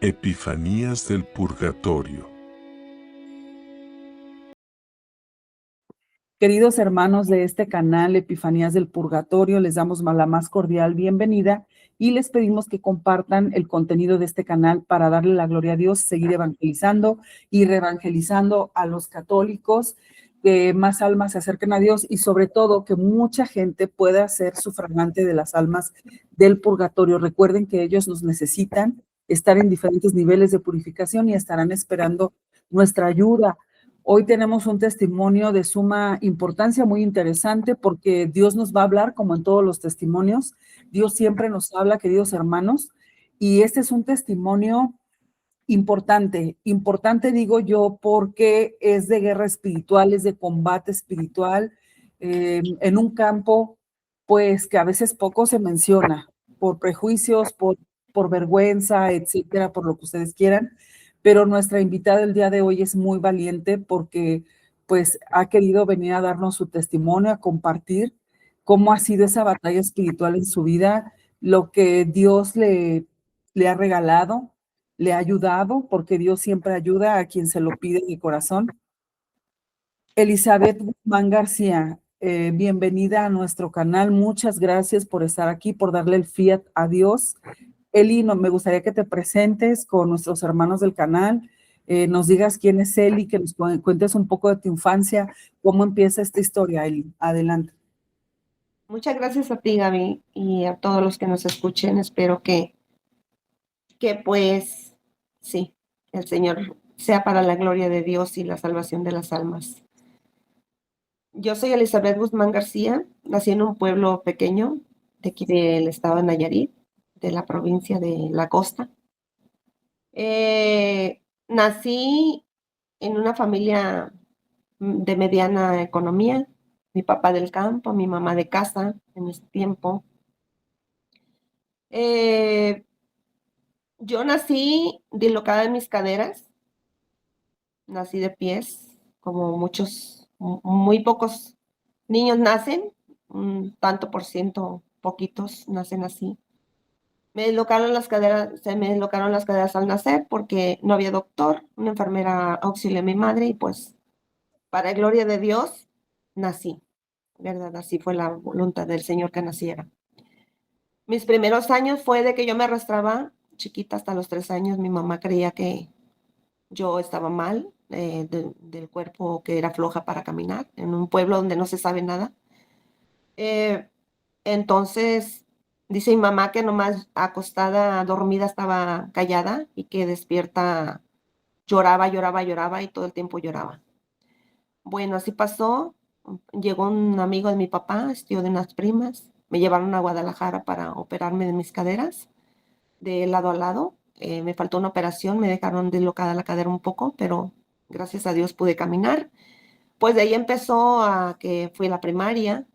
Epifanías del Purgatorio. Queridos hermanos de este canal Epifanías del Purgatorio, les damos la más cordial bienvenida y les pedimos que compartan el contenido de este canal para darle la gloria a Dios, seguir evangelizando y reevangelizando a los católicos, que más almas se acerquen a Dios y sobre todo que mucha gente pueda ser sufragante de las almas del purgatorio. Recuerden que ellos nos necesitan, estar en diferentes niveles de purificación y estarán esperando nuestra ayuda. Hoy tenemos un testimonio de suma importancia, muy interesante, porque Dios nos va a hablar como en todos los testimonios. Dios siempre nos habla, queridos hermanos, y este es un testimonio importante. Importante digo yo porque es de guerra espiritual, es de combate espiritual, en un campo, pues que a veces poco se menciona, por prejuicios, por vergüenza, etcétera, por lo que ustedes quieran. Pero nuestra invitada el día de hoy es muy valiente porque pues ha querido venir a darnos su testimonio, a compartir cómo ha sido esa batalla espiritual en su vida, lo que Dios le ha regalado, le ha ayudado, porque Dios siempre ayuda a quien se lo pide de corazón. Elizabeth Guzmán García, bienvenida a nuestro canal. Muchas gracias por estar aquí, por darle el fiat a Dios. Eli, me gustaría que te presentes con nuestros hermanos del canal, nos digas quién es Eli, que nos cuentes un poco de tu infancia, cómo empieza esta historia, Eli. Adelante. Muchas gracias a ti, Gaby, y a todos los que nos escuchen. Espero que pues, sí, el Señor sea para la gloria de Dios y la salvación de las almas. Yo soy Elizabeth Guzmán García, nací en un pueblo pequeño de aquí del estado de Nayarit, de la provincia de La Costa. Nací en una familia de mediana economía, mi papá del campo, mi mamá de casa en ese tiempo. Yo nací dislocada en mis caderas, nací de pies, como muchos, muy pocos niños nacen, un tanto por ciento, poquitos nacen así. Se me dislocaron las caderas al nacer porque no había doctor, una enfermera auxilió a mi madre y pues, para gloria de Dios, nací, ¿verdad? Así fue la voluntad del Señor que naciera. Mis primeros años fue de que yo me arrastraba chiquita hasta los 3 años. Mi mamá creía que yo estaba mal, del cuerpo, que era floja para caminar, en un pueblo donde no se sabe nada. Entonces, dice mi mamá que nomás acostada, dormida, estaba callada y que despierta lloraba, lloraba, lloraba y todo el tiempo lloraba. Bueno, así pasó. Llegó un amigo de mi papá, tío de unas primas. Me llevaron a Guadalajara para operarme de mis caderas, de lado a lado. Me faltó una operación, me dejaron dislocada la cadera un poco, pero gracias a Dios pude caminar. Pues de ahí empezó a que fui a la primaria.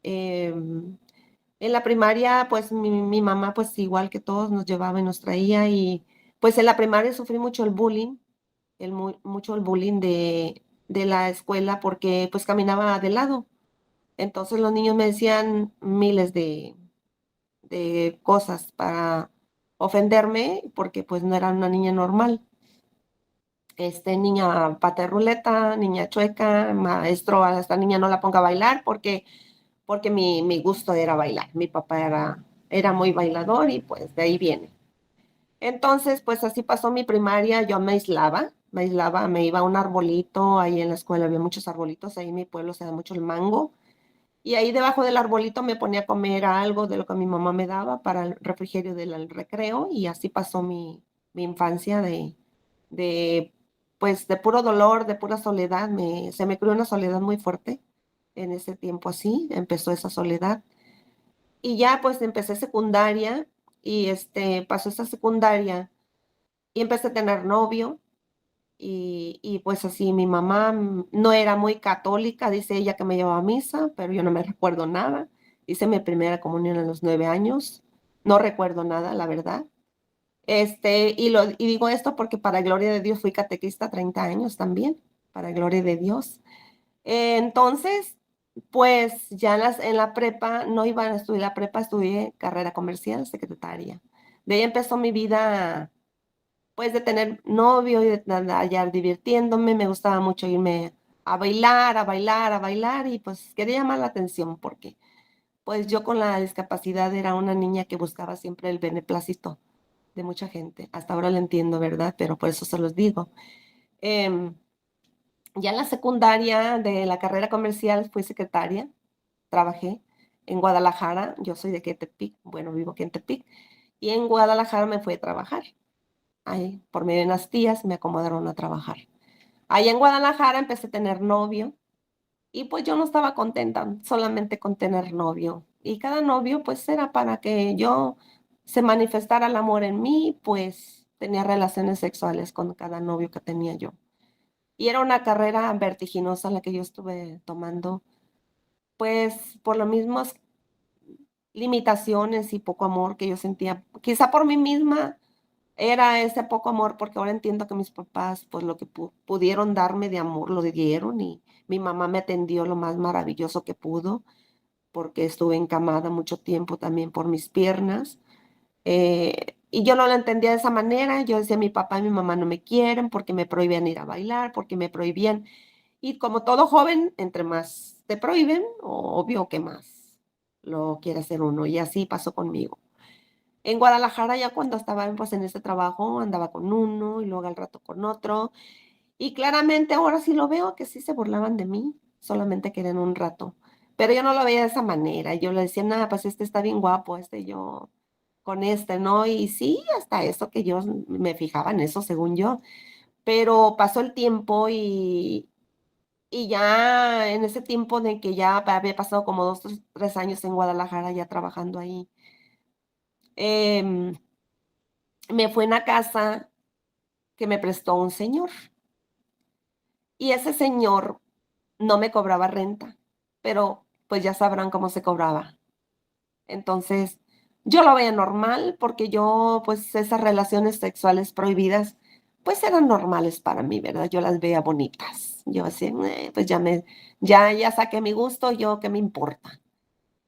En la primaria, pues mi mamá, pues igual que todos, nos llevaba y nos traía. Y pues en la primaria sufrí mucho el bullying, mucho el bullying de la escuela, porque pues caminaba de lado. Entonces los niños me decían miles de cosas para ofenderme, porque pues no era una niña normal. Niña pata de ruleta, niña chueca, maestro, a esta niña no la ponga a bailar porque mi gusto era bailar. Mi papá era muy bailador y pues de ahí viene. Entonces, pues así pasó mi primaria. Yo me iba a un arbolito. Ahí en la escuela había muchos arbolitos, ahí en mi pueblo se da mucho el mango. Y ahí debajo del arbolito me ponía a comer algo de lo que mi mamá me daba para el refrigerio del recreo. Y así pasó mi infancia de, pues, de puro dolor, de pura soledad. Se me creó una soledad muy fuerte en ese tiempo. Así empezó esa soledad. Y ya pues empecé secundaria y pasó esa secundaria y empecé a tener novio. Y pues así mi mamá no era muy católica, dice ella que me llevaba a misa, pero yo no me recuerdo nada. Hice mi primera comunión a los 9 años, no recuerdo nada, la verdad. Y digo esto porque para gloria de Dios fui catequista 30 años también, para gloria de Dios. Entonces, pues ya en la prepa, no iba a estudiar la prepa, estudié carrera comercial, secretaria. De ahí empezó mi vida pues de tener novio y de andar divirtiéndome. Me gustaba mucho irme a bailar, a bailar, a bailar y pues quería llamar la atención porque pues yo con la discapacidad era una niña que buscaba siempre el beneplácito de mucha gente. Hasta ahora lo entiendo, ¿verdad? Pero por eso se los digo. Em, ya en la secundaria de la carrera comercial fui secretaria, trabajé en Guadalajara. Yo soy de aquí de Tepic, bueno, vivo aquí en Tepic, y en Guadalajara me fui a trabajar. Ahí, por medio de unas tías, me acomodaron a trabajar. Ahí en Guadalajara empecé a tener novio y pues yo no estaba contenta solamente con tener novio. Y cada novio pues era para que yo se manifestara el amor en mí, pues tenía relaciones sexuales con cada novio que tenía yo. Y era una carrera vertiginosa la que yo estuve tomando, pues por las mismas limitaciones y poco amor que yo sentía, quizá por mí misma. Era ese poco amor, porque ahora entiendo que mis papás, pues, lo que pudieron darme de amor, lo dieron, y mi mamá me atendió lo más maravilloso que pudo, porque estuve encamada mucho tiempo también por mis piernas, y yo no lo entendía de esa manera. Yo decía: "Mi papá y mi mamá no me quieren, porque me prohibían ir a bailar, porque me prohibían", y como todo joven, entre más te prohíben, obvio que más lo quiere hacer uno, y así pasó conmigo. En Guadalajara, ya cuando estaba, pues, en ese trabajo, andaba con uno y luego al rato con otro, y claramente ahora sí lo veo que sí se burlaban de mí, solamente querían un rato, pero yo no lo veía de esa manera. Yo le decía: "No, pues este está bien guapo, este yo con este", ¿no? Y sí, hasta eso que yo me fijaba en eso, según yo, pero pasó el tiempo y ya en ese tiempo de que ya había pasado como 2 3 años en Guadalajara ya trabajando ahí, em, me fue en una casa que me prestó un señor, y ese señor no me cobraba renta, pero, pues, ya sabrán cómo se cobraba. Entonces, yo lo veía normal, porque yo, pues, esas relaciones sexuales prohibidas, pues, eran normales para mí, ¿verdad? Yo las veía bonitas. Yo decía: pues, ya saqué mi gusto, yo qué me importa".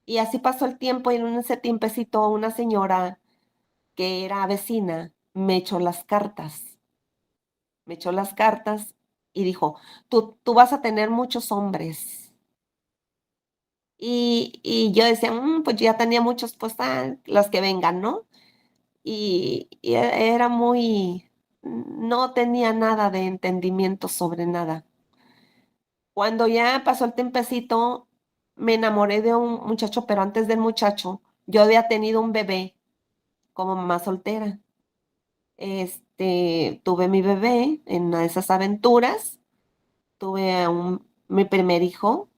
Y así pasó el tiempo, y en ese tiempecito una señora que era vecina me echó las cartas y dijo: "Tú vas a tener muchos hombres". Y yo decía: pues ya tenía muchos, pues, los que vengan", ¿no? Y era muy no tenía nada de entendimiento sobre nada. Cuando ya pasó el tiempecito, me enamoré de un muchacho, pero antes del muchacho, yo había tenido un bebé como mamá soltera. Tuve mi bebé en una de esas aventuras. Tuve a mi primer hijo.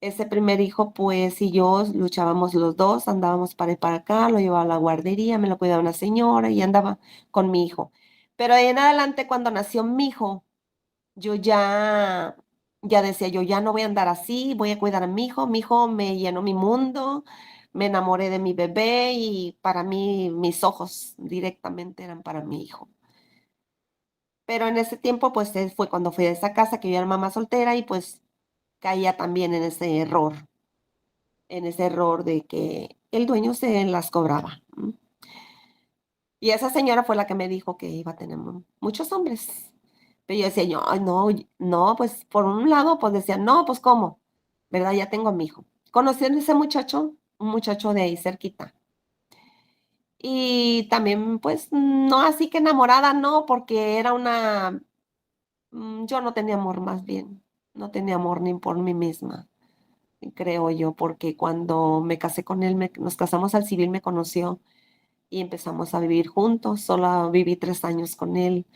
Ese primer hijo, pues, y yo luchábamos los 2, andábamos para y para acá, lo llevaba a la guardería, me lo cuidaba una señora y andaba con mi hijo. Pero de ahí en adelante, cuando nació mi hijo, yo ya decía yo: "Ya no voy a andar así, voy a cuidar a mi hijo". Mi hijo me llenó mi mundo, me enamoré de mi bebé y para mí, mis ojos directamente eran para mi hijo. Pero en ese tiempo, pues, fue cuando fui a esa casa que yo era mamá soltera y, pues, caía también en ese error de que el dueño se las cobraba. Y esa señora fue la que me dijo que iba a tener muchos hombres. Pero yo decía yo: "Ay, no, no", pues, por un lado, pues, decía: "No, pues, ¿cómo?, ¿verdad? Ya tengo a mi hijo". Conocí a ese muchacho, un muchacho de ahí cerquita. Y también, pues, no así que enamorada, no, porque era yo no tenía amor, más bien, no tenía amor ni por mí misma. Creo yo, porque cuando me casé con él, nos casamos al civil, me conoció y empezamos a vivir juntos. Solo viví 3 años con él,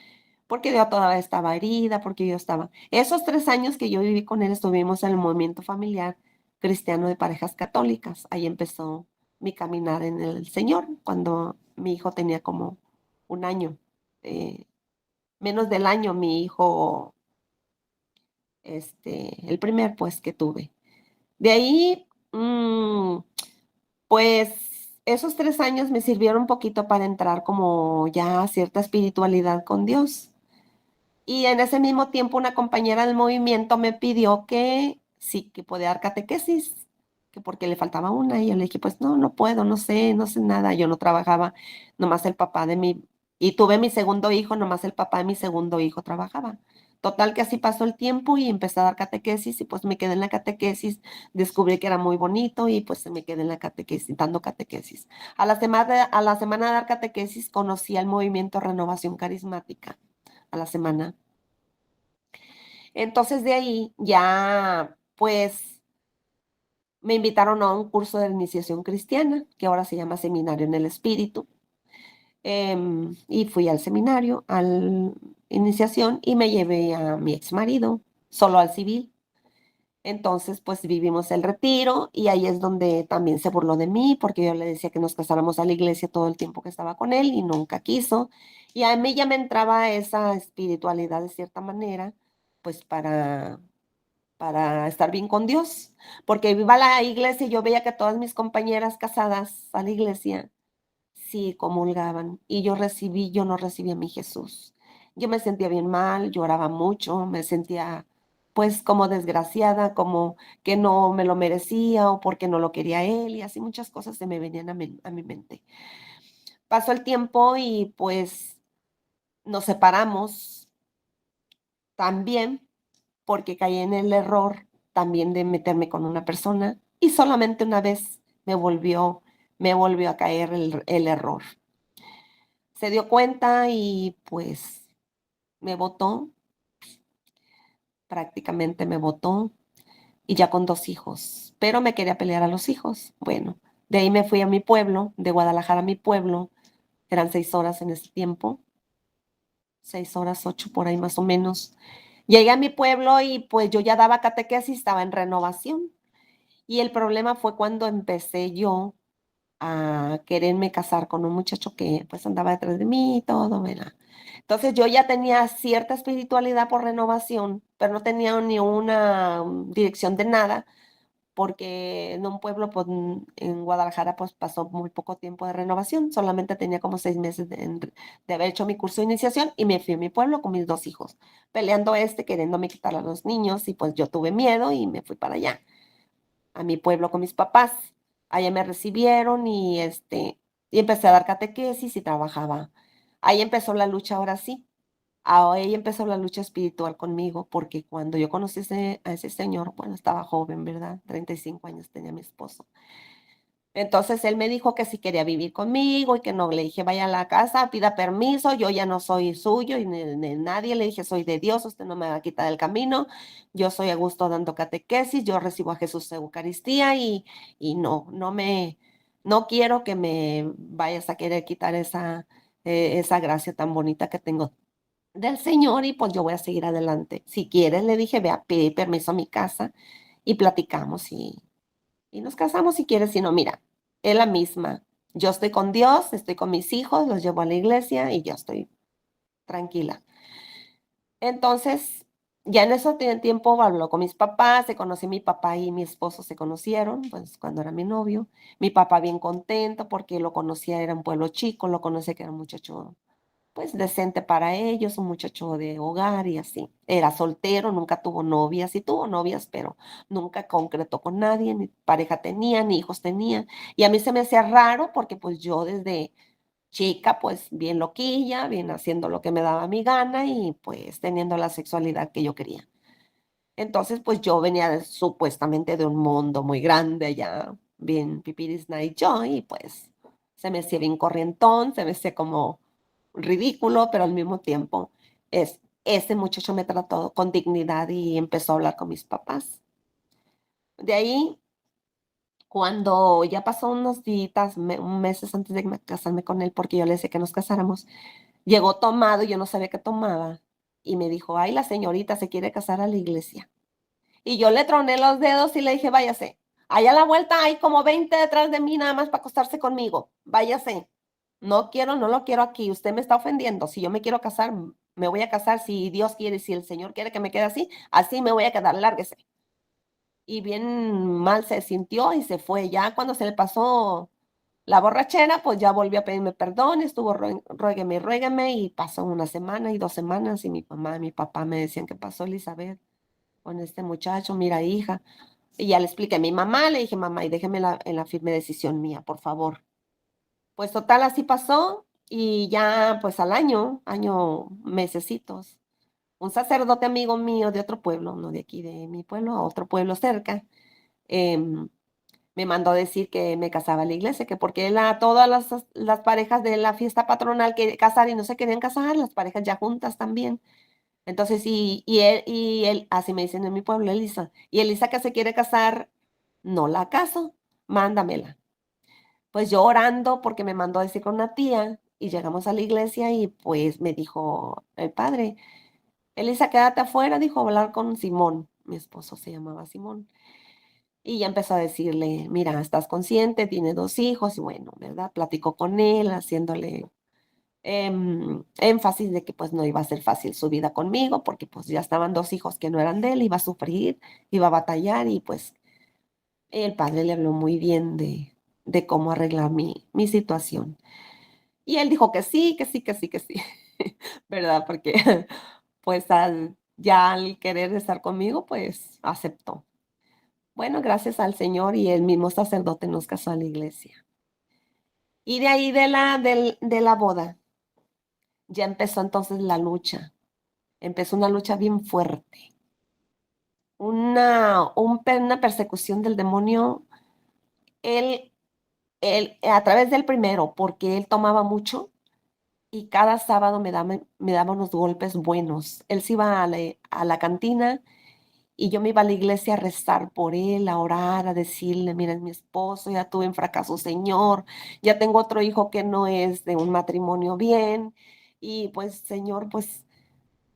porque yo todavía estaba herida, porque yo estaba esos 3 años que yo viví con él, estuvimos en el movimiento familiar cristiano de parejas católicas. Ahí empezó mi caminar en el Señor, cuando mi hijo tenía como 1 año, menos del año, mi hijo, el primer, pues, que tuve. De ahí, pues, esos 3 años me sirvieron un poquito para entrar como ya a cierta espiritualidad con Dios. Y en ese mismo tiempo, una compañera del movimiento me pidió que sí, que podía dar catequesis, que porque le faltaba una, y yo le dije: "Pues no, no puedo, no sé nada". Yo no trabajaba, nomás el papá de mi Y tuve mi segundo hijo, nomás el papá de mi segundo hijo trabajaba. Total que así pasó el tiempo y empecé a dar catequesis y pues me quedé en la catequesis, descubrí que era muy bonito y pues me quedé en la catequesis, dando catequesis. A la semana de dar catequesis conocí al movimiento Renovación Carismática, a la semana. Entonces de ahí ya pues me invitaron a un curso de iniciación cristiana, que ahora se llama Seminario en el Espíritu. Y fui al seminario, a la iniciación, y me llevé a mi ex marido, solo al civil. Entonces, pues vivimos el retiro y ahí es donde también se burló de mí porque yo le decía que nos casáramos a la iglesia todo el tiempo que estaba con él y nunca quiso. Y a mí ya me entraba esa espiritualidad de cierta manera, pues para estar bien con Dios, porque iba a la iglesia y yo veía que todas mis compañeras casadas a la iglesia sí comulgaban y yo no recibí a mi Jesús. Yo me sentía bien mal, lloraba mucho, me sentía pues como desgraciada, como que no me lo merecía o porque no lo quería él y así muchas cosas se me venían a mi mente. Pasó el tiempo y pues nos separamos también porque caí en el error también de meterme con una persona y solamente una vez me volvió a caer el error. Se dio cuenta y pues me botó, prácticamente me botó y ya con 2 hijos, pero me quería pelear a los hijos. Bueno, de ahí me fui a mi pueblo, de Guadalajara a mi pueblo, eran 6 horas en ese tiempo, 6 horas, 8 por ahí más o menos. Llegué a mi pueblo y pues yo ya daba catequesis, estaba en renovación. Y el problema fue cuando empecé yo a quererme casar con un muchacho que pues andaba detrás de mí y todo, ¿verdad? Entonces yo ya tenía cierta espiritualidad por renovación, pero no tenía ni una dirección de nada, porque en un pueblo pues, en Guadalajara pues pasó muy poco tiempo de renovación, solamente tenía como 6 meses de haber hecho mi curso de iniciación y me fui a mi pueblo con mis 2 hijos, peleando queriéndome quitar a los niños y pues yo tuve miedo y me fui para allá a mi pueblo con mis papás. Allá me recibieron y empecé a dar catequesis y trabajaba. Ahí empezó la lucha, ahora sí. Ahí empezó la lucha espiritual conmigo, porque cuando yo conocí a ese señor, bueno, estaba joven, ¿verdad? 35 años tenía mi esposo. Entonces él me dijo que si quería vivir conmigo y que no, le dije, vaya a la casa, pida permiso, yo ya no soy suyo y ni nadie, le dije, soy de Dios, usted no me va a quitar el camino, yo soy a gusto dando catequesis, yo recibo a Jesús en Eucaristía y no quiero que me vayas a querer quitar esa gracia tan bonita que tengo del Señor y pues yo voy a seguir adelante. Si quieres, le dije, ve a pedir permiso a mi casa y platicamos y nos casamos si quieres, si no, mira, es la misma. Yo estoy con Dios, estoy con mis hijos, los llevo a la iglesia y yo estoy tranquila. Entonces, ya en eso tiene tiempo, habló con mis papás, se conocí mi papá y mi esposo se conocieron, pues cuando era mi novio. Mi papá bien contento porque lo conocía, era un pueblo chico, lo conocía que era un muchacho pues decente para ellos, un muchacho de hogar y así. Era soltero, nunca tuvo novias, sí tuvo novias, pero nunca concretó con nadie, ni pareja tenía, ni hijos tenía. Y a mí se me hacía raro porque pues yo desde chica, pues bien loquilla, bien haciendo lo que me daba mi gana y pues teniendo la sexualidad que yo quería. Entonces, pues yo venía supuestamente de un mundo muy grande allá, bien pipiris night joy, y pues se me hacía bien corrientón, se me hacía como ridículo, pero al mismo tiempo ese muchacho me trató con dignidad y empezó a hablar con mis papás. De ahí, cuando ya pasó unos días, meses antes de casarme con él, porque yo le decía que nos casáramos, llegó tomado y yo no sabía qué tomaba, y me dijo, ay, la señorita se quiere casar a la iglesia. Y yo le troné los dedos y le dije, váyase. Allá a la vuelta hay como 20 detrás de mí nada más para acostarse conmigo. Váyase. No quiero, no lo quiero aquí. Usted me está ofendiendo. Si yo me quiero casar, me voy a casar. Si Dios quiere, si el Señor quiere que me quede así, así me voy a quedar. Lárguese. Y bien mal se sintió y se fue. Ya cuando se le pasó la borrachera, pues ya volvió a pedirme perdón. Estuvo ruégueme y ruégueme. Y pasó una semana y 2 semanas. Y mi mamá y mi papá me decían, ¿qué pasó, Elizabeth, con este muchacho? Mira, hija. Y ya le expliqué a mi mamá, le dije, mamá, y déjeme en la firme decisión mía, por favor. Pues total, así pasó. Y ya, pues al mesecitos, un sacerdote amigo mío de otro pueblo, no de aquí de mi pueblo, a otro pueblo cerca, em, me mandó a decir que me casaba a la iglesia, que porque él a todas las parejas de la fiesta patronal que casar y no se querían casar, las parejas ya juntas también. Entonces, y él, así me dicen en mi pueblo, Elisa, y Elisa que se quiere casar, no la caso, mándamela. Pues yo orando porque me mandó a decir con una tía y llegamos a la iglesia y pues me dijo el padre, Elisa, quédate afuera, dijo, a hablar con Simón. Mi esposo se llamaba Simón. Y ya empezó a decirle, mira, estás consciente, tiene 2 hijos y bueno, ¿verdad? Platicó con él, haciéndole énfasis de que pues no iba a ser fácil su vida conmigo porque pues ya estaban 2 hijos que no eran de él, iba a sufrir, iba a batallar y pues el padre le habló muy bien de cómo arreglar mi situación. Y él dijo que sí, que sí, que sí, que sí, ¿verdad? Porque pues ya al querer estar conmigo, pues aceptó. Bueno, gracias al Señor y el mismo sacerdote nos casó a la iglesia. Y de ahí de la boda, ya empezó entonces la lucha. Empezó una lucha bien fuerte, una persecución del demonio. Él, él, a través del primero, porque él tomaba mucho y cada sábado me daba unos golpes buenos. Él se iba a la cantina y yo me iba a la iglesia a rezar por él, a orar, a decirle, mira, es mi esposo, ya tuve un fracaso, Señor, ya tengo otro hijo que no es de un matrimonio bien, y pues, Señor, pues,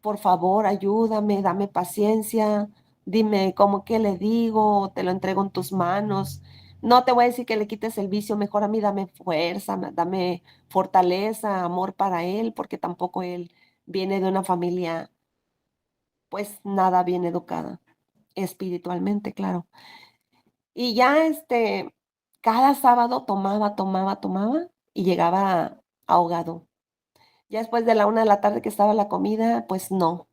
por favor, ayúdame, dame paciencia, dime cómo que le digo, te lo entrego en tus manos. No te voy a decir que le quites el vicio, mejor a mí dame fuerza, dame fortaleza, amor para él, porque tampoco él viene de una familia, pues, nada bien educada espiritualmente, claro. Y ya, cada sábado tomaba, tomaba, tomaba y llegaba ahogado. Ya después de la 1 de la tarde que estaba la comida, pues no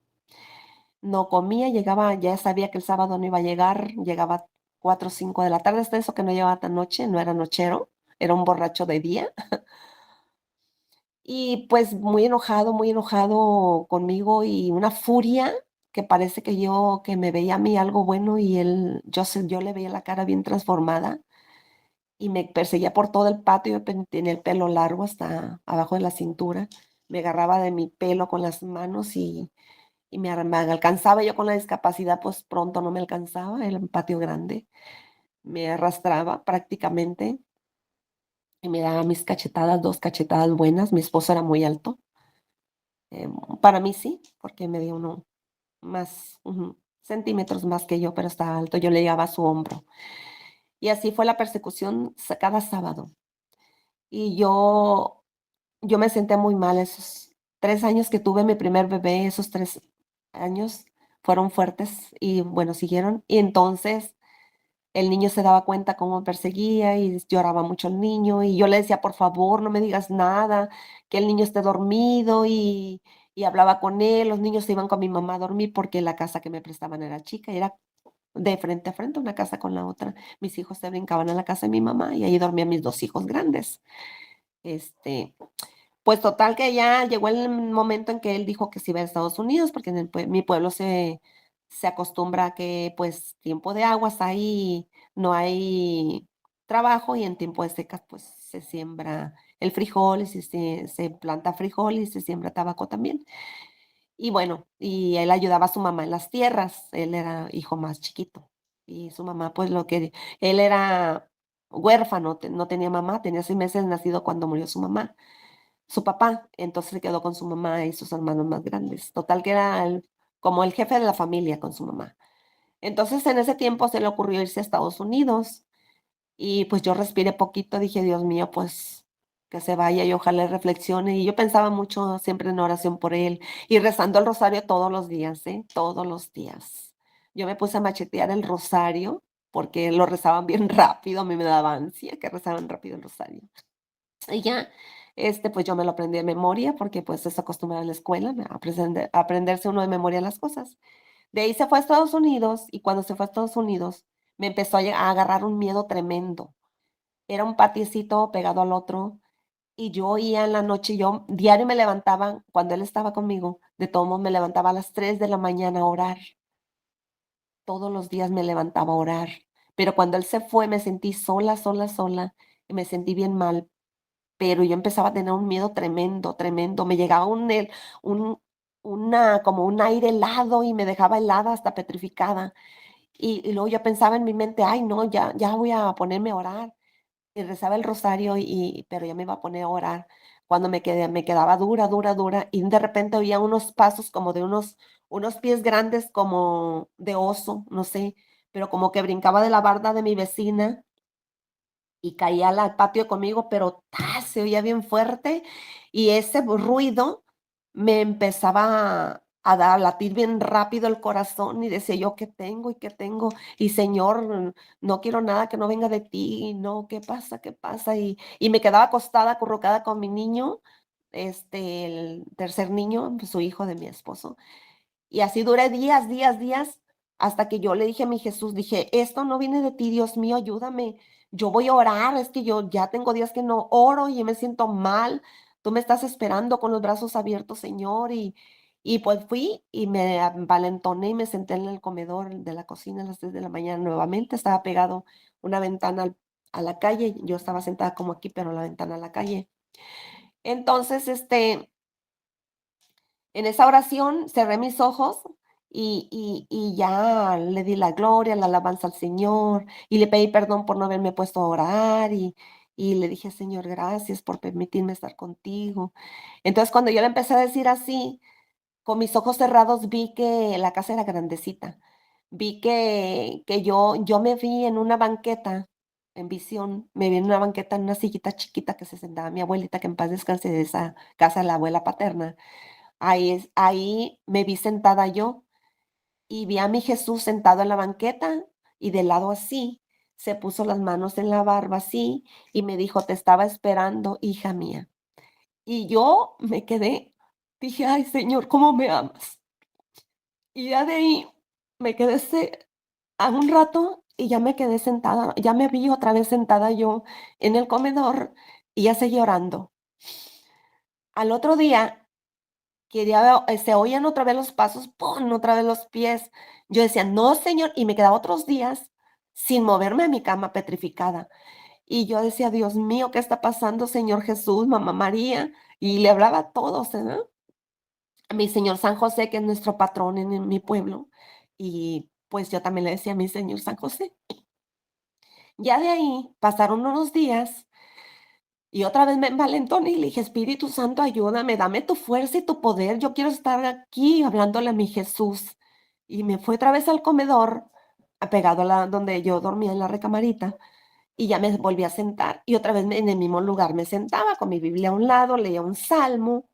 comía, llegaba, ya sabía que el sábado no iba a llegar, llegaba 4 o 5 de la tarde, hasta eso que no llevaba tan noche, no era nochero, era un borracho de día. Y pues muy enojado conmigo y una furia que parece que me veía a mí algo bueno y yo le veía la cara bien transformada y me perseguía por todo el patio, yo tenía el pelo largo hasta abajo de la cintura, me agarraba de mi pelo con las manos y me alcanzaba yo con la discapacidad, pues pronto no me alcanzaba, era un patio grande, me arrastraba prácticamente y me daba mis cachetadas, 2 cachetadas buenas, mi esposo era muy alto. Para mí sí, porque medía uno más, ujú, centímetros más que yo, pero estaba alto, yo le llegaba a su hombro. Y así fue la persecución cada sábado. Y yo me senté muy mal esos 3 años que tuve mi primer bebé, esos 3 años fueron fuertes y bueno, siguieron. Y entonces el niño se daba cuenta cómo me perseguía y lloraba mucho el niño, y yo le decía: "Por favor, no me digas nada, que el niño esté dormido", y hablaba con él, los niños se iban con mi mamá a dormir porque la casa que me prestaban era chica, y era de frente a frente, una casa con la otra. Mis hijos se brincaban a la casa de mi mamá y ahí dormían mis 2 hijos grandes. Este, pues total que ya llegó el momento en que él dijo que se iba a Estados Unidos, porque en mi pueblo se acostumbra a que, pues, tiempo de aguas ahí no hay trabajo y en tiempo de secas, pues, se siembra el frijol y se planta frijol y se siembra tabaco también. Y bueno, y él ayudaba a su mamá en las tierras, él era hijo más chiquito. Y su mamá, pues, él era huérfano, no tenía mamá, tenía 6 meses nacido cuando murió su papá, entonces se quedó con su mamá y sus hermanos más grandes. Total que era como el jefe de la familia con su mamá. Entonces, en ese tiempo se le ocurrió irse a Estados Unidos y, pues, yo respiré poquito, dije: "Dios mío, pues, que se vaya y ojalá reflexione". Y yo pensaba mucho siempre en oración por él y rezando el rosario todos los días, ¿eh? Todos los días. Yo me puse a machetear el rosario porque lo rezaban bien rápido, a mí me daba ansia que rezaban rápido el rosario. Y ya, pues yo me lo aprendí de memoria porque, pues, es acostumbrado en la escuela, a aprenderse uno de memoria las cosas. De ahí se fue a Estados Unidos, y cuando se fue a Estados Unidos, me empezó a agarrar un miedo tremendo. Era un patiecito pegado al otro, y yo oía en la noche, yo diario me levantaba, cuando él estaba conmigo, de todos modos me levantaba a las 3 de la mañana a orar. Todos los días me levantaba a orar, pero cuando él se fue me sentí sola, sola, sola, y me sentí bien mal, pero yo empezaba a tener un miedo tremendo, tremendo. Me llegaba un como un aire helado y me dejaba helada, hasta petrificada. Y luego yo pensaba en mi mente: "Ay, no, ya voy a ponerme a orar". Y rezaba el rosario, pero ya me iba a poner a orar. Cuando me quedaba dura, dura, dura, y de repente oía unos pasos como de unos pies grandes como de oso, no sé, pero como que brincaba de la barda de mi vecina y caía al patio conmigo, pero ¡tas! Se oía bien fuerte, y ese ruido me empezaba a dar a latir bien rápido el corazón, y decía yo: "¿Qué tengo y qué tengo? Y Señor, no quiero nada que no venga de ti, no, ¿qué pasa? ¿Qué pasa?". Y me quedaba acostada, acurrucada con mi niño, el tercer niño, pues, su hijo de mi esposo. Y así duré días, días, días, hasta que yo le dije a mi Jesús, dije: "Esto no viene de ti, Dios mío, ayúdame. Yo voy a orar, es que yo ya tengo días que no oro y me siento mal. Tú me estás esperando con los brazos abiertos, Señor". Y pues fui y me envalentoné y me senté en el comedor de la cocina a las 3 de la mañana nuevamente. Estaba pegado una ventana a la calle. Yo estaba sentada como aquí, pero la ventana a la calle. Entonces, en esa oración cerré mis ojos y ya le di la gloria, la alabanza al Señor, y le pedí perdón por no haberme puesto a orar, y le dije: "Señor, gracias por permitirme estar contigo". Entonces, cuando yo le empecé a decir así, con mis ojos cerrados vi que la casa era grandecita. Vi que yo me vi en una banqueta, en visión, me vi en una banqueta, en una sillita chiquita que se sentaba mi abuelita, que en paz descanse, de esa casa de la abuela paterna. Ahí me vi sentada yo, y vi a mi Jesús sentado en la banqueta, y de lado así, se puso las manos en la barba así, y me dijo: "Te estaba esperando, hija mía". Y yo me quedé, dije: "Ay, Señor, cómo me amas". Y ya de ahí me quedé a un rato, y ya me quedé sentada, ya me vi otra vez sentada yo en el comedor, y ya seguí orando. Al otro día quería, se oían otra vez los pasos, pum, otra vez los pies. Yo decía: "No, Señor", y me quedaba otros días sin moverme de mi cama, petrificada. Y yo decía: "Dios mío, ¿qué está pasando, Señor Jesús, Mamá María?". Y le hablaba a todos, a mi Señor San José, que es nuestro patrón en mi pueblo. Y, pues, yo también le decía a mi Señor San José. Ya de ahí pasaron unos días y otra vez me envalentoné y le dije: "Espíritu Santo, ayúdame, dame tu fuerza y tu poder. Yo quiero estar aquí hablándole a mi Jesús". Y me fui otra vez al comedor, apegado a la donde yo dormía en la recamarita, y ya me volví a sentar, y otra vez en el mismo lugar me sentaba con mi Biblia a un lado, leía un salmo,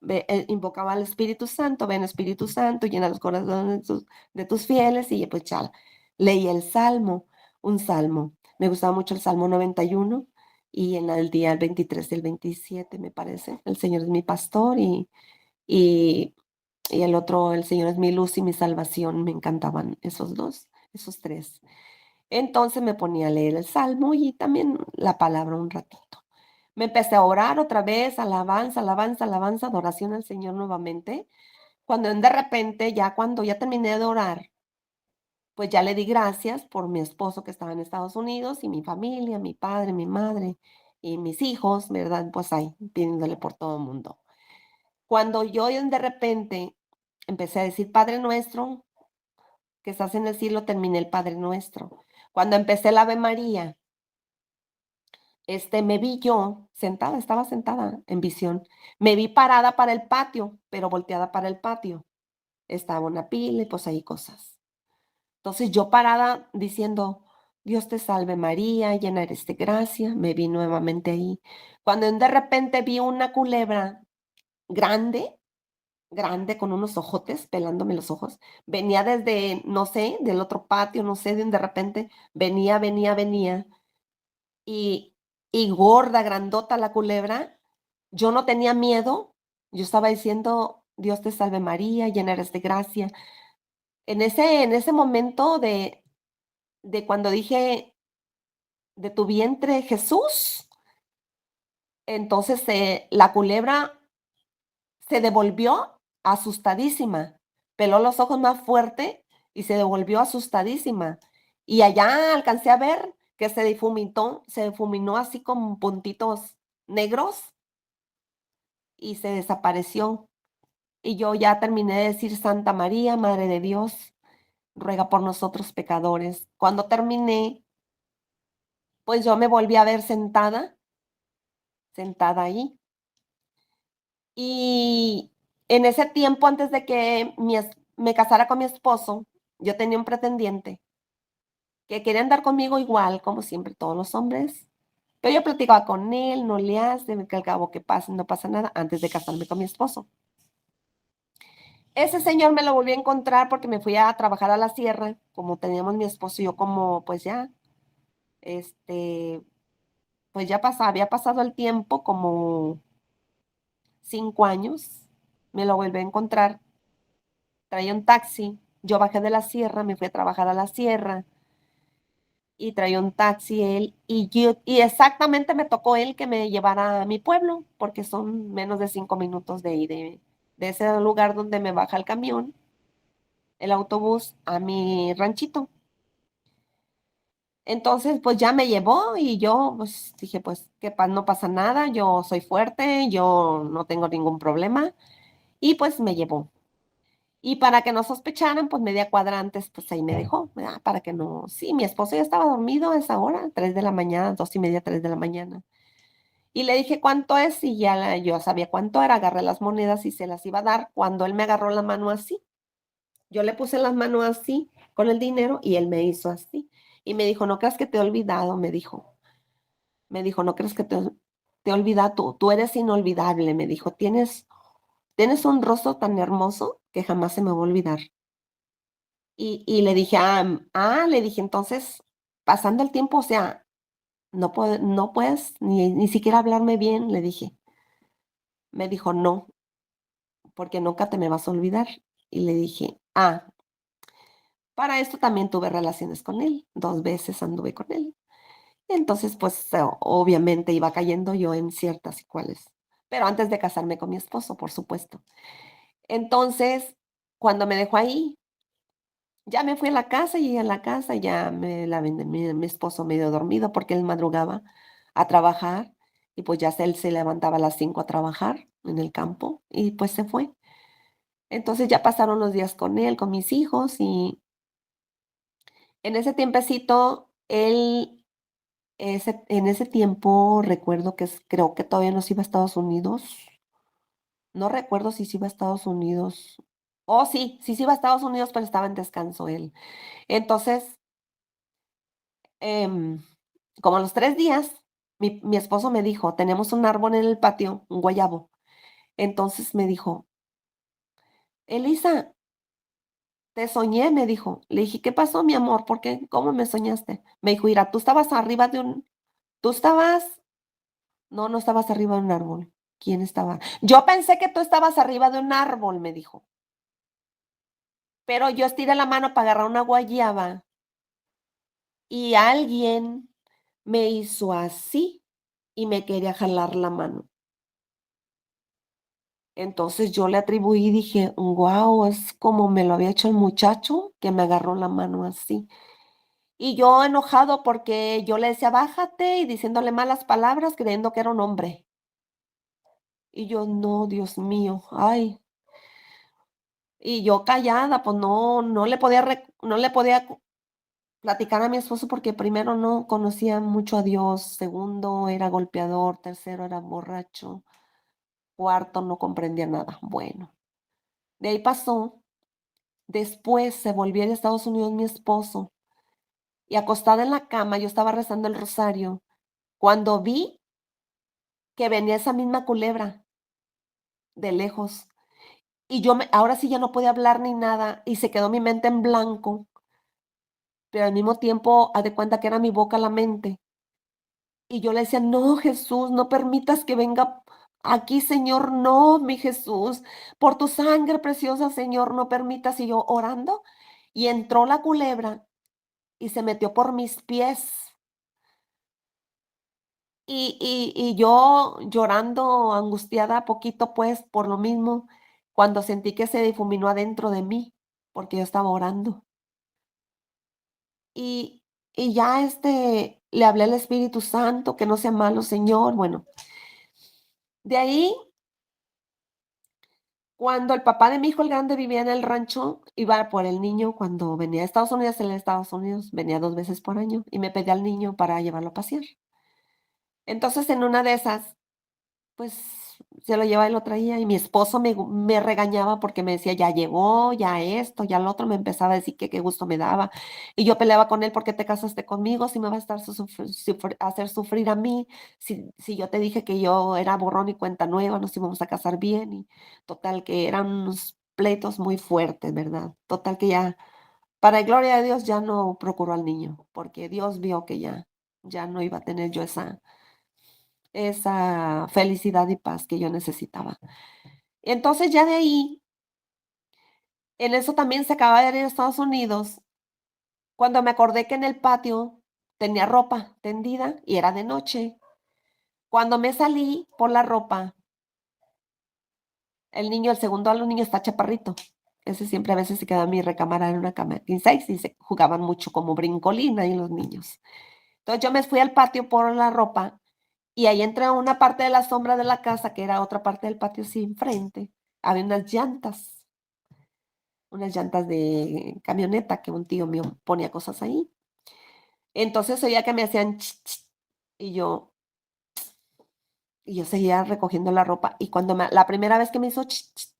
invocaba al Espíritu Santo: "Ven, Espíritu Santo, llena los corazones de tus fieles", y pues ya, leía el salmo, un salmo. Me gustaba mucho el Salmo 91 y en el día el 23 y el 27, me parece. El Señor es mi pastor y el otro, el Señor es mi luz y mi salvación. Me encantaban esos 2, esos 3. Entonces me ponía a leer el salmo y también la palabra un ratito. Me empecé a orar otra vez, alabanza, alabanza, alabanza, adoración al Señor nuevamente. Cuando de repente, ya cuando ya terminé de orar, pues ya le di gracias por mi esposo que estaba en Estados Unidos y mi familia, mi padre, mi madre y mis hijos, ¿verdad? Pues ahí, pidiéndole por todo el mundo. Cuando yo de repente empecé a decir: "Padre nuestro que estás en el cielo", terminé el Padre nuestro. Cuando empecé el Ave María, me vi yo sentada, estaba sentada en visión. Me vi parada para el patio, pero volteada para el patio. Estaba una pila y pues ahí cosas. Entonces yo parada diciendo: "Dios te salve María, llena eres de gracia", me vi nuevamente ahí. Cuando de repente vi una culebra grande, grande, con unos ojotes pelándome los ojos. Venía desde, no sé, del otro patio, no sé, de repente venía, venía, venía. Y gorda, grandota la culebra. Yo no tenía miedo, yo estaba diciendo: "Dios te salve María, llena eres de gracia". En ese momento de cuando dije: "De tu vientre, Jesús", Entonces la culebra se devolvió asustadísima, peló los ojos más fuerte y se devolvió asustadísima. Y allá alcancé a ver que se difuminó así con puntitos negros y se desapareció. Y yo ya terminé de decir: Santa María, Madre de Dios, ruega por nosotros pecadores. Cuando terminé, pues yo me volví a ver sentada ahí. Y en ese tiempo, antes de que me casara con mi esposo, yo tenía un pretendiente que quería andar conmigo igual, como siempre, todos los hombres. Pero yo platicaba con él, no le hace, que al cabo que pase, no pasa nada, antes de casarme con mi esposo. Ese señor me lo volví a encontrar porque me fui a trabajar a la sierra, como teníamos mi esposo y yo, como pues ya, este, pues ya había pasado el tiempo, como 5 años, me lo volví a encontrar, traía un taxi, yo bajé de la sierra, me fui a trabajar a la sierra y traía un taxi él y exactamente me tocó él que me llevara a mi pueblo, porque son menos de 5 minutos de ahí, de ese lugar donde me baja el camión, el autobús, a mi ranchito. Entonces, pues ya me llevó y yo pues dije, pues que no pasa nada, yo soy fuerte, yo no tengo ningún problema y pues me llevó. Y para que no sospecharan, pues media cuadra antes, pues ahí me dejó, ¿verdad? Para que no, sí, mi esposo ya estaba dormido a esa hora, 3 de la mañana, 2:30, 3 de la mañana. Y le dije cuánto es y ya yo sabía cuánto era, agarré las monedas y se las iba a dar cuando él me agarró la mano así. Yo le puse las manos así con el dinero y él me hizo así. Y me dijo, no creas que te he olvidado, me dijo. Me dijo, no crees que te he olvidado, tú eres inolvidable, me dijo, tienes un rostro tan hermoso que jamás se me va a olvidar. Y le dije, le dije, entonces, pasando el tiempo, o sea, no puedes ni siquiera hablarme bien, le dije. Me dijo, no, porque nunca te me vas a olvidar. Y le dije, para esto también tuve relaciones con él, 2 veces anduve con él. Entonces, pues, obviamente iba cayendo yo en ciertas y cuales, pero antes de casarme con mi esposo, por supuesto. Entonces, cuando me dejó ahí, ya me fui a la casa y en la casa ya mi esposo medio dormido porque él madrugaba a trabajar y pues ya él se levantaba a las 5 a trabajar en el campo y pues se fue. Entonces ya pasaron los días con él, con mis hijos y en ese tiempecito, en ese tiempo recuerdo que creo que todavía no se iba a Estados Unidos. No recuerdo si se iba a Estados Unidos. Oh, sí, sí se iba a Estados Unidos, pero estaba en descanso él. Entonces, em, como a los 3 días, mi esposo me dijo, tenemos un árbol en el patio, un guayabo. Entonces me dijo, Elisa, te soñé, me dijo. Le dije, ¿qué pasó, mi amor? ¿Por qué? ¿Cómo me soñaste? Me dijo, mira, tú estabas, no, no estabas arriba de un árbol. ¿Quién estaba? Yo pensé que tú estabas arriba de un árbol, me dijo. Pero yo estiré la mano para agarrar una guayaba y alguien me hizo así y me quería jalar la mano. Entonces yo le atribuí y dije, wow, es como me lo había hecho el muchacho que me agarró la mano así. Y yo enojado porque yo le decía, bájate y diciéndole malas palabras creyendo que era un hombre. Y yo, no, Dios mío, ay. Y yo callada, pues no le podía platicar a mi esposo porque primero no conocía mucho a Dios, segundo era golpeador, tercero era borracho, cuarto no comprendía nada. Bueno, de ahí pasó. Después se volvió a Estados Unidos mi esposo y acostada en la cama, yo estaba rezando el rosario, cuando vi que venía esa misma culebra de lejos y ahora sí ya no podía hablar ni nada y se quedó mi mente en blanco, pero al mismo tiempo haz de cuenta que era mi boca la mente. Y yo le decía, no, Jesús, no permitas que venga aquí, Señor, no, mi Jesús, por tu sangre preciosa, Señor, no permitas. Y yo orando, y entró la culebra y se metió por mis pies Y yo llorando, angustiada, poquito, pues, por lo mismo, cuando sentí que se difuminó adentro de mí, porque yo estaba orando. Y y ya, le hablé al Espíritu Santo, que no sea malo, Señor. Bueno, de ahí, cuando el papá de mi hijo, el grande, vivía en el rancho, iba por el niño cuando venía a Estados Unidos, él en Estados Unidos, venía 2 veces por año, y me pedía al niño para llevarlo a pasear. Entonces, en una de esas, pues, se lo llevaba y lo traía, y mi esposo me regañaba porque me decía: "Ya llegó, ya esto, ya lo otro", me empezaba a decir que qué gusto me daba, y yo peleaba con él: "¿Por qué te casaste conmigo si me vas a estar hacer sufrir a mí? Si yo te dije que yo era borrón y cuenta nueva, nos íbamos a casar bien", y total que eran unos pleitos muy fuertes, ¿verdad? Total que ya, para gloria de Dios, ya no procuró al niño, porque Dios vio que ya no iba a tener yo esa felicidad y paz que yo necesitaba. Entonces, ya de ahí, en eso también se acababa de ir a Estados Unidos, cuando me acordé que en el patio tenía ropa tendida y era de noche. Cuando me salí por la ropa, el segundo niño está chaparrito. Ese siempre a veces se quedaba en mi recámara en una cama king size y se jugaban mucho como brincolín ahí los niños. Entonces, yo me fui al patio por la ropa y ahí entré a una parte de la sombra de la casa, que era otra parte del patio así enfrente. Había unas llantas de camioneta que un tío mío ponía cosas ahí. Entonces oía que me hacían ch, ch, y yo y yo seguía recogiendo la ropa, y cuando la primera vez que me hizo ch, ch,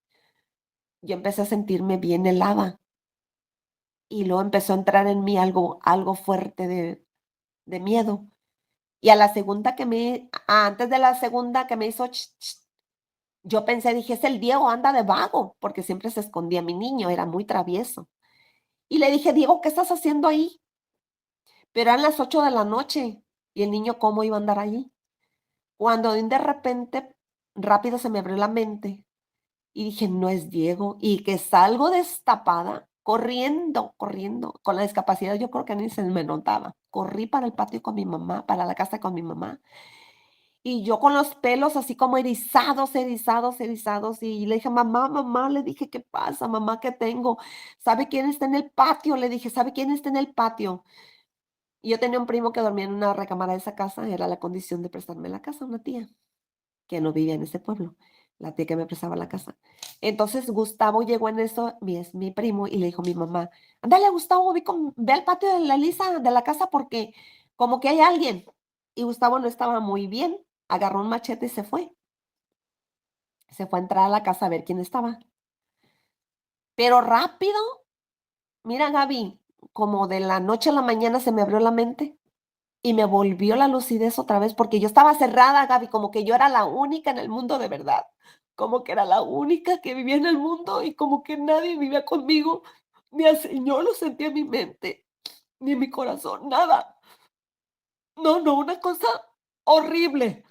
yo empecé a sentirme bien helada, y luego empezó a entrar en mí algo fuerte de miedo. Y a la segunda antes de la segunda que me hizo ch, ch, yo pensé, dije: "Es el Diego, anda de vago", porque siempre se escondía mi niño, era muy travieso. Y le dije: "Diego, ¿qué estás haciendo ahí?". Pero eran las 8 de la noche, y el niño, ¿cómo iba a andar allí? Cuando de repente, rápido se me abrió la mente, y dije: "No es Diego", y que salgo destapada, corriendo, corriendo, con la discapacidad, yo creo que ni se me notaba. Corrí para el patio con mi mamá, para la casa con mi mamá, y yo con los pelos así como erizados, erizados, erizados, y le dije: "Mamá, mamá", le dije: "¿Qué pasa, mamá? ¿Qué tengo? ¿Sabe quién está en el patio?", le dije: "¿Sabe quién está en el patio?". Y yo tenía un primo que dormía en una recámara de esa casa, era la condición de prestarme la casa, una tía, que no vivía en ese pueblo, la tía que me prestaba la casa. Entonces, Gustavo llegó en eso, es mi primo, y le dijo a mi mamá: "Ándale, Gustavo, ve al patio de la Elisa, de la casa, porque como que hay alguien". Y Gustavo no estaba muy bien, agarró un machete y se fue. Se fue a entrar a la casa a ver quién estaba. Pero rápido, mira, Gaby, como de la noche a la mañana se me abrió la mente. Y me volvió la lucidez otra vez, porque yo estaba cerrada, Gaby, como que yo era la única en el mundo de verdad, como que era la única que vivía en el mundo y como que nadie vivía conmigo, ni el Señor lo sentía en mi mente, ni en mi corazón, nada. No, no, una cosa horrible.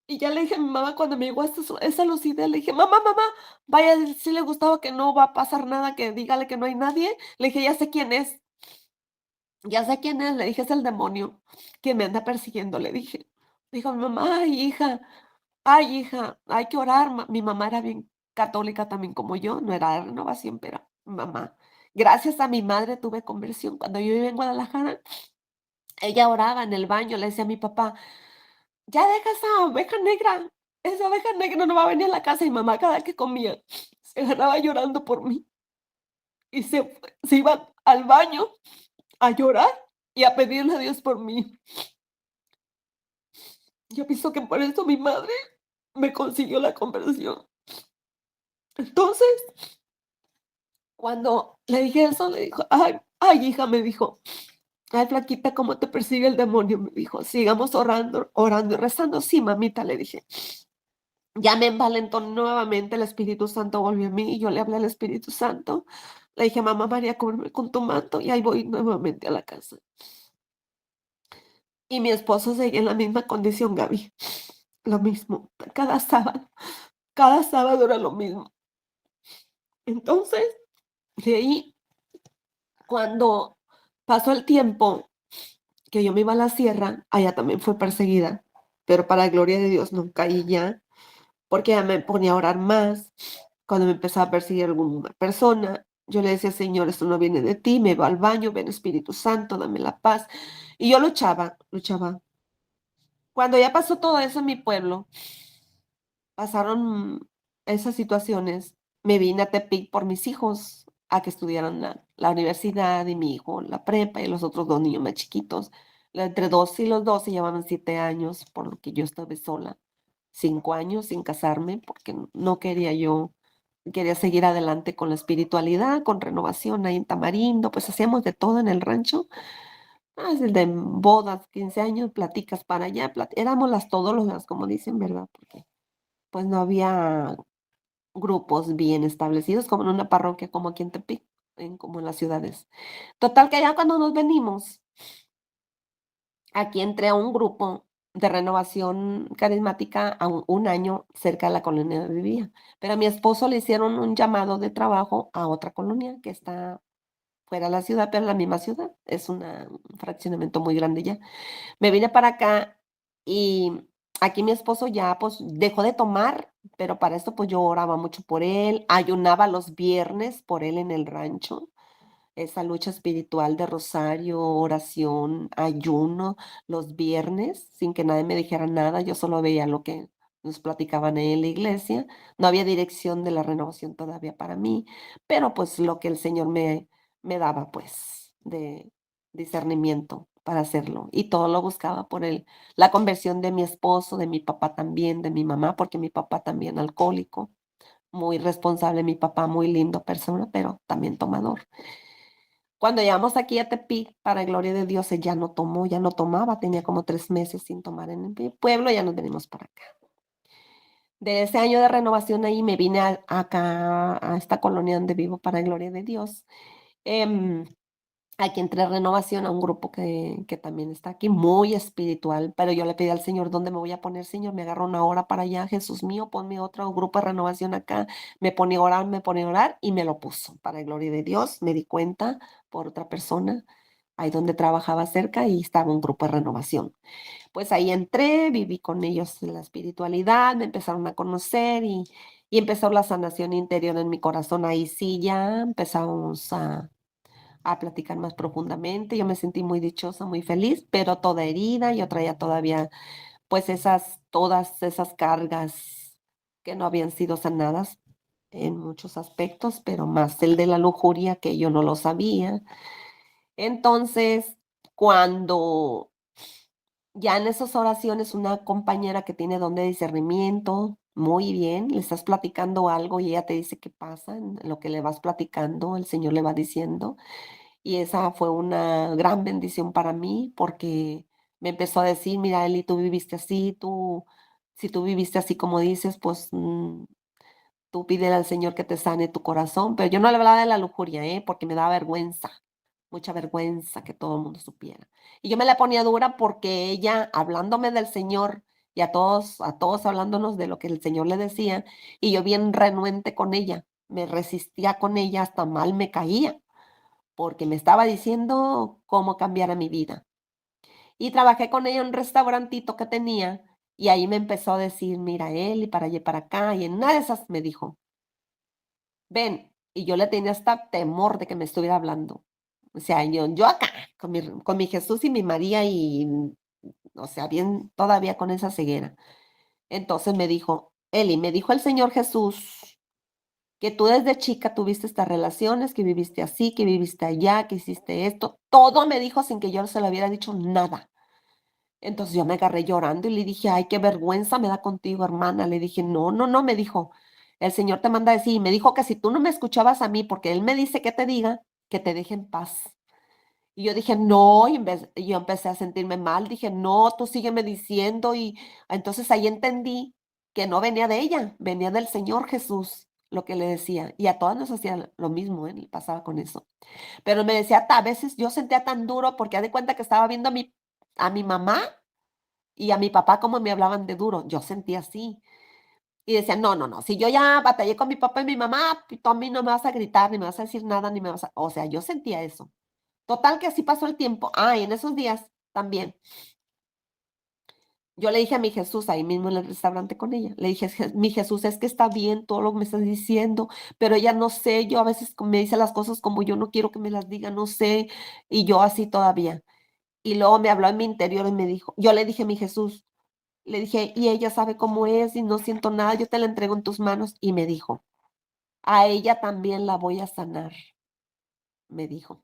Y ya le dije a mi mamá cuando me llegó esa lucidez, le dije: "Mamá, mamá, vaya a decirle a Gustavo que no va a pasar nada, que dígale que no hay nadie". Le dije: "Ya sé quién es". Ya sé quién es, le dije, es el demonio que me anda persiguiendo, le dije. Dijo mi mamá, ay, hija, hay que orar. Mi mamá era bien católica también como yo, no era de renovación, pero mi mamá. Gracias a mi madre tuve conversión. Cuando yo vivía en Guadalajara, ella oraba en el baño, le decía a mi papá, ya deja esa oveja negra no va a venir a la casa. Y mi mamá cada vez que comía, se agarraba llorando por mí y se iba al baño a llorar y a pedirle a Dios por mí. Yo pienso que por eso mi madre me consiguió la conversión. Entonces, cuando le dije eso, le dijo: "Ay, ay, hija", me dijo: "Ay, flaquita, cómo te persigue el demonio", me dijo: "Sigamos orando, orando y rezando". "Sí, mamita", le dije. Ya me envalentó nuevamente, el Espíritu Santo volvió a mí, y yo le hablé al Espíritu Santo. Le dije: "Mamá María, cúbreme con tu manto", y ahí voy nuevamente a la casa. Y mi esposo seguía en la misma condición, Gaby, lo mismo, cada sábado era lo mismo. Entonces, de ahí, cuando pasó el tiempo, que yo me iba a la sierra, allá también fue perseguida, pero para la gloria de Dios no caí ya, porque ya me ponía a orar más. Cuando me empezaba a perseguir alguna persona, yo le decía, Señor, esto no viene de ti, me va al baño, ven Espíritu Santo, dame la paz. Y yo luchaba, luchaba. Cuando ya pasó todo eso en mi pueblo, pasaron esas situaciones, me vine a Tepic por mis hijos, a que estudiaran la universidad y mi hijo la prepa y los otros dos niños más chiquitos. Entre 12 y los 12 llevaban 7 años, por lo que yo estaba sola, 5 años sin casarme, porque no quería yo, quería seguir adelante con la espiritualidad, con renovación ahí en Tamarindo, pues hacíamos de todo en el rancho. De bodas, 15 años, platicas para allá, éramos las todólogas, como dicen, ¿verdad? Porque pues no había grupos bien establecidos como en una parroquia como aquí en Tepic, como en las ciudades. Total que ya cuando nos venimos, aquí entré a un grupo de renovación carismática a un año cerca de la colonia donde vivía. Pero a mi esposo le hicieron un llamado de trabajo a otra colonia que está fuera de la ciudad, pero en la misma ciudad. Es un fraccionamiento muy grande ya. Me vine para acá y aquí mi esposo ya, pues, dejó de tomar, pero para esto, pues, yo oraba mucho por él, ayunaba los viernes por él en el rancho, esa lucha espiritual de rosario, oración, ayuno los viernes, sin que nadie me dijera nada, yo solo veía lo que nos platicaban ahí en la iglesia. No había dirección de la renovación todavía para mí, pero, pues, lo que el Señor me daba, pues, de discernimiento para hacerlo, y todo lo buscaba por la conversión de mi esposo, de mi papá también, de mi mamá, porque mi papá también alcohólico, muy responsable, mi papá muy lindo persona, pero también tomador. Cuando llegamos aquí a Tepic, para gloria de Dios, él ya no tomó, ya no tomaba, tenía como 3 meses sin tomar en mi pueblo, ya nos venimos para acá. De ese año de renovación ahí me vine acá a esta colonia donde vivo, para gloria de Dios. Em, Aquí entré a renovación a un grupo que también está aquí, muy espiritual, pero yo le pedí al Señor, ¿dónde me voy a poner, Señor? Me agarro una hora para allá, Jesús mío, ponme otro grupo de renovación acá. Me pone a orar y me lo puso, para gloria de Dios. Me di cuenta por otra persona, ahí donde trabajaba cerca y estaba un grupo de renovación. Pues ahí entré, viví con ellos en la espiritualidad, me empezaron a conocer y empezó la sanación interior en mi corazón. Ahí sí ya empezamos a platicar más profundamente. Yo me sentí muy dichosa, muy feliz, pero toda herida. Yo traía todavía, pues, todas esas cargas que no habían sido sanadas en muchos aspectos, pero más el de la lujuria, que yo no lo sabía. Entonces, cuando ya en esas oraciones, una compañera que tiene don de discernimiento, muy bien, le estás platicando algo y ella te dice qué pasa, en lo que le vas platicando, el Señor le va diciendo. Y esa fue una gran bendición para mí, porque me empezó a decir: "Mira, Eli, tú viviste así, si tú viviste así como dices, pues, tú pídele al Señor que te sane tu corazón". Pero yo no le hablaba de la lujuria, porque me daba vergüenza, mucha vergüenza que todo el mundo supiera. Y yo me la ponía dura porque ella, hablándome del Señor, y a todos hablándonos de lo que el Señor le decía, y yo bien renuente con ella, me resistía con ella, hasta mal me caía porque me estaba diciendo cómo cambiara mi vida. Y trabajé con ella en un restaurantito que tenía, y ahí me empezó a decir: "Mira, Eli, para allá y para acá", y en una de esas me dijo: "Ven", y yo le tenía hasta temor de que me estuviera hablando. O sea, yo acá, con mi Jesús y mi María y, o sea, bien todavía con esa ceguera. Entonces me dijo: "Eli, me dijo el Señor Jesús que tú desde chica tuviste estas relaciones, que viviste así, que viviste allá, que hiciste esto", todo me dijo sin que yo se lo hubiera dicho nada. Entonces yo me agarré llorando y le dije: "Ay, qué vergüenza me da contigo, hermana". Le dije: "No, no, no", me dijo: "El Señor te manda a decir", y me dijo que si tú no me escuchabas a mí, porque Él me dice que te diga, que te deje en paz. Y yo dije: "No", y yo empecé a sentirme mal, dije: "No, tú sígueme diciendo", y entonces ahí entendí que no venía de ella, venía del Señor Jesús, lo que le decía, y a todas nos hacía lo mismo, le pasaba con eso. Pero me decía, a veces yo sentía tan duro, porque haz de cuenta que estaba viendo a mi mamá y a mi papá cómo me hablaban de duro, yo sentía así. Y decía: "No, no, no, si yo ya batallé con mi papá y mi mamá, tú a mí no me vas a gritar, ni me vas a decir nada, ni me vas a", o sea, yo sentía eso. Total que así pasó el tiempo. Y en esos días también. Yo le dije a mi Jesús, ahí mismo en el restaurante con ella, le dije: Mi Jesús, es que está bien todo lo que me estás diciendo, pero ella no sé, yo a veces me dice las cosas como yo no quiero que me las diga, no sé, y yo así todavía". Y luego me habló en mi interior y me dijo, yo le dije: "Mi Jesús", le dije: "Y ella sabe cómo es y no siento nada, yo te la entrego en tus manos". Y me dijo: "A ella también la voy a sanar", me dijo.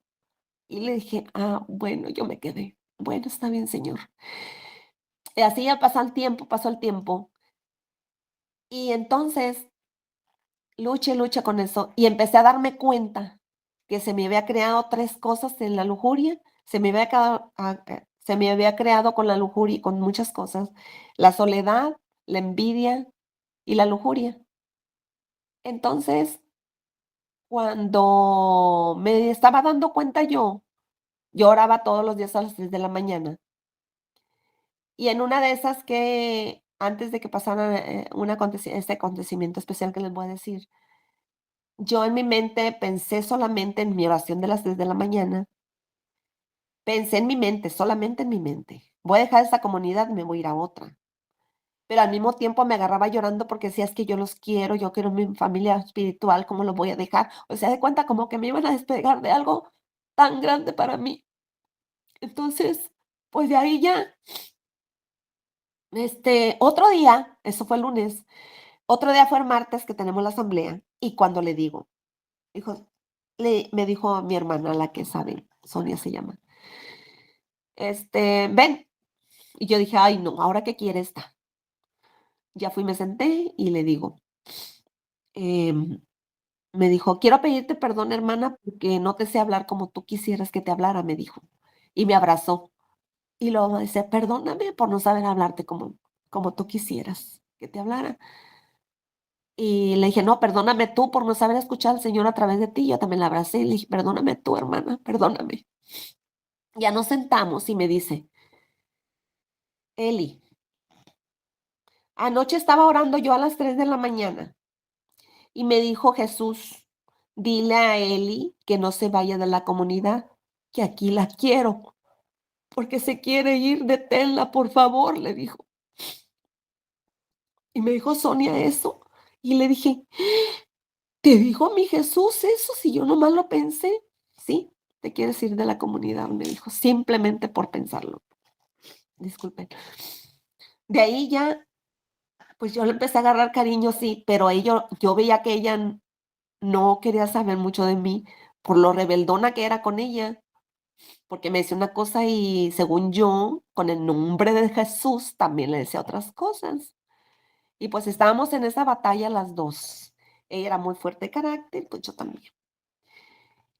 Y le dije: "Ah, bueno", yo me quedé, bueno, está bien, Señor. Y así ya pasó el tiempo. Y entonces lucha y lucha con eso, y empecé a darme cuenta que se me había creado 3 cosas en la lujuria, se me había creado con la lujuria y con muchas cosas, la soledad, la envidia y la lujuria. Entonces, cuando me estaba dando cuenta yo oraba todos los días a las 3 de la mañana, y en una de esas que antes de que pasara, este acontecimiento especial que les voy a decir, yo en mi mente pensé solamente en mi oración de las 3 de la mañana, pensé en mi mente, solamente en mi mente. Voy a dejar esta comunidad, me voy a ir a otra. Pero al mismo tiempo me agarraba llorando porque decía: "Es que yo quiero mi familia espiritual, ¿cómo lo voy a dejar?". O sea, de cuenta como que me iban a despegar de algo tan grande para mí. Entonces, pues de ahí ya, otro día, eso fue el lunes, otro día fue el martes que tenemos la asamblea, y cuando le digo, dijo me dijo mi hermana, la que sabe, Sonia se llama, "Ven". Y yo dije: "Ay, no, ¿ahora qué quiere esta?". Ya fui, me senté y le digo, em, me dijo: "Quiero pedirte perdón, hermana, porque no te sé hablar como tú quisieras que te hablara", me dijo. Y me abrazó. Y luego dice: "Perdóname por no saber hablarte como tú quisieras que te hablara". Y le dije: "No, perdóname tú por no saber escuchar al Señor a través de ti". Yo también la abracé y le dije: "Perdóname tú, hermana, perdóname". Ya nos sentamos y me dice: "Eli, anoche estaba orando yo a las 3 de la mañana y me dijo Jesús, dile a Eli que no se vaya de la comunidad, que aquí la quiero, porque se quiere ir, deténla, por favor", le dijo. Y me dijo Sonia eso. Y le dije: "¿Te dijo mi Jesús eso? Si yo nomás lo pensé". "Sí, te quieres ir de la comunidad", me dijo, simplemente por pensarlo. Disculpen. De ahí ya, pues yo le empecé a agarrar cariño, sí, pero yo veía que ella no quería saber mucho de mí por lo rebeldona que era con ella, porque me decía una cosa y según yo, con el nombre de Jesús, también le decía otras cosas. Y pues estábamos en esa batalla las 2. Ella era muy fuerte de carácter, pues yo también.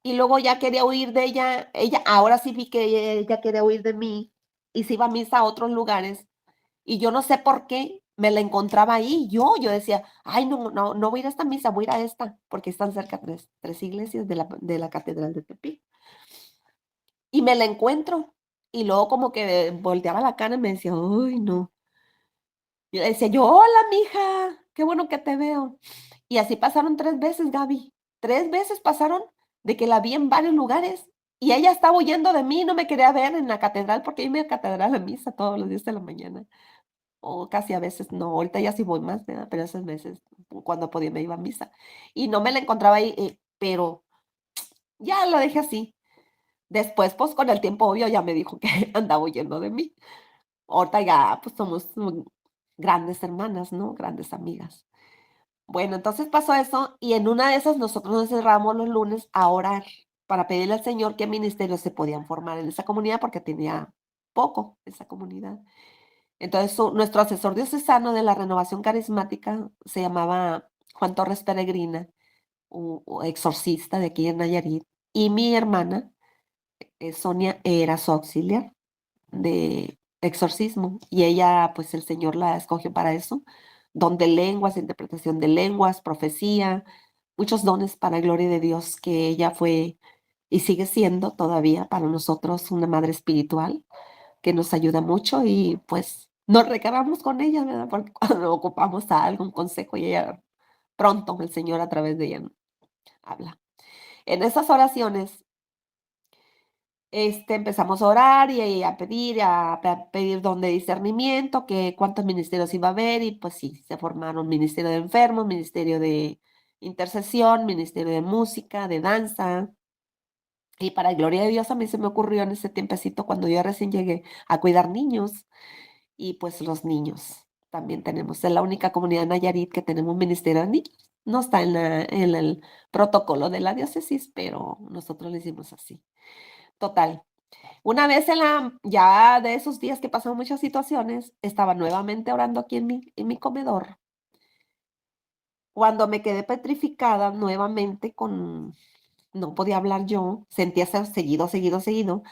Y luego ya quería huir de ella ahora sí vi que ella quería huir de mí y se iba a misa a otros lugares. Y yo no sé por qué me la encontraba ahí. Yo decía: "Ay, no, no, no voy a ir a esta misa, voy a ir a esta", porque están cerca tres iglesias de la catedral de Tepic. Y me la encuentro, y luego como que volteaba la cara y me decía: "Ay, no". Yo le decía yo: "Hola, mija, qué bueno que te veo". Y así pasaron 3 veces, Gaby. 3 veces pasaron de que la vi en varios lugares, y ella estaba huyendo de mí, no me quería ver en la catedral, porque yo iba a catedral a misa todos los días de la mañana. O casi a veces no, ahorita ya sí voy más, ¿verdad? Pero esas veces, cuando podía, me iba a misa. Y no me la encontraba ahí, pero ya la dejé así. Después, pues, con el tiempo, obvio, ya me dijo que andaba huyendo de mí. Ahorita ya, pues, somos, grandes hermanas, ¿no? Grandes amigas. Bueno, entonces pasó eso, y en una de esas nosotros nos encerramos los lunes a orar para pedirle al Señor qué ministerios se podían formar en esa comunidad, porque tenía poco esa comunidad. Entonces, nuestro asesor diocesano de la renovación carismática se llamaba Juan Torres Peregrina, exorcista de aquí en Nayarit, y mi hermana, Sonia, era su auxiliar de exorcismo, y ella, pues el Señor la escogió para eso, don de lenguas, interpretación de lenguas, profecía, muchos dones para gloria de Dios, que ella fue y sigue siendo todavía para nosotros una madre espiritual que nos ayuda mucho y, pues, nos recargamos con ella, ¿verdad? Porque cuando ocupamos a algún consejo y ella pronto el Señor a través de ella habla. En esas oraciones, empezamos a orar y a pedir don de discernimiento, que cuántos ministerios iba a haber, y pues sí, se formaron ministerio de enfermos, ministerio de intercesión, ministerio de música, de danza. Y para gloria de Dios, a mí se me ocurrió en ese tiempecito, cuando yo recién llegué, a cuidar niños. Y pues los niños también tenemos, es la única comunidad en Nayarit que tenemos ministerio de niños. No está en el protocolo de la diócesis, pero nosotros lo hicimos así. Total. Una vez ya de esos días que pasaron muchas situaciones, estaba nuevamente orando aquí en mi comedor, cuando me quedé petrificada nuevamente no podía hablar yo, sentía ser seguido, seguido, seguido,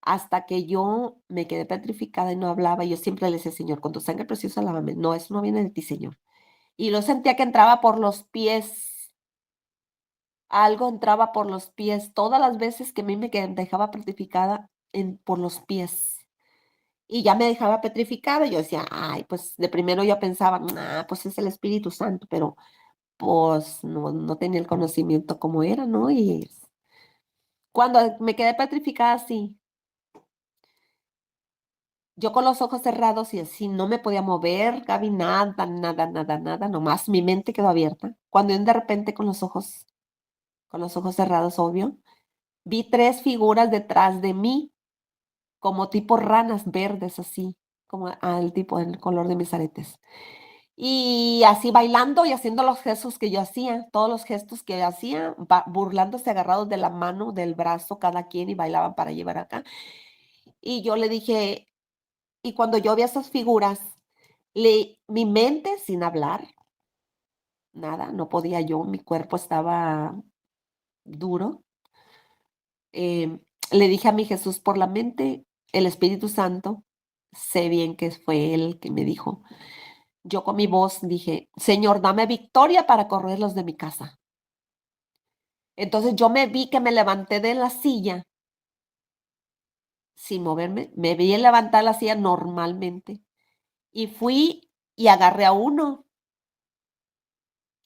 hasta que yo me quedé petrificada y no hablaba. Y yo siempre le decía: Señor, con tu sangre preciosa, lávame. No, eso no viene de ti, Señor. Y lo sentía que entraba por los pies. Algo entraba por los pies. Todas las veces que a mí dejaba petrificada por los pies. Y ya me dejaba petrificada. Yo decía: ay, pues de primero yo pensaba, pues es el Espíritu Santo, pero pues no tenía el conocimiento como era, ¿no? Y cuando me quedé petrificada así, yo con los ojos cerrados y así no me podía mover, Gaby, nada, nada, nada, nada, nomás mi mente quedó abierta. Cuando de repente con los ojos cerrados, obvio, vi tres figuras detrás de mí, como tipo ranas verdes, así, como al tipo del color de mis aretes. Y así bailando y haciendo los gestos que yo hacía, todos los gestos que hacía, burlándose agarrados de la mano, del brazo, cada quien, y bailaban para llevar acá. Y yo le dije, y cuando yo vi esas figuras, mi mente sin hablar, nada, no podía yo, mi cuerpo estaba duro. Le dije a mi Jesús por la mente, el Espíritu Santo, sé bien que fue él que me dijo. Yo con mi voz dije: Señor, dame victoria para correrlos de mi casa. Entonces yo me vi que me levanté de la silla sin moverme, me vi levantar la silla normalmente y fui y agarré a uno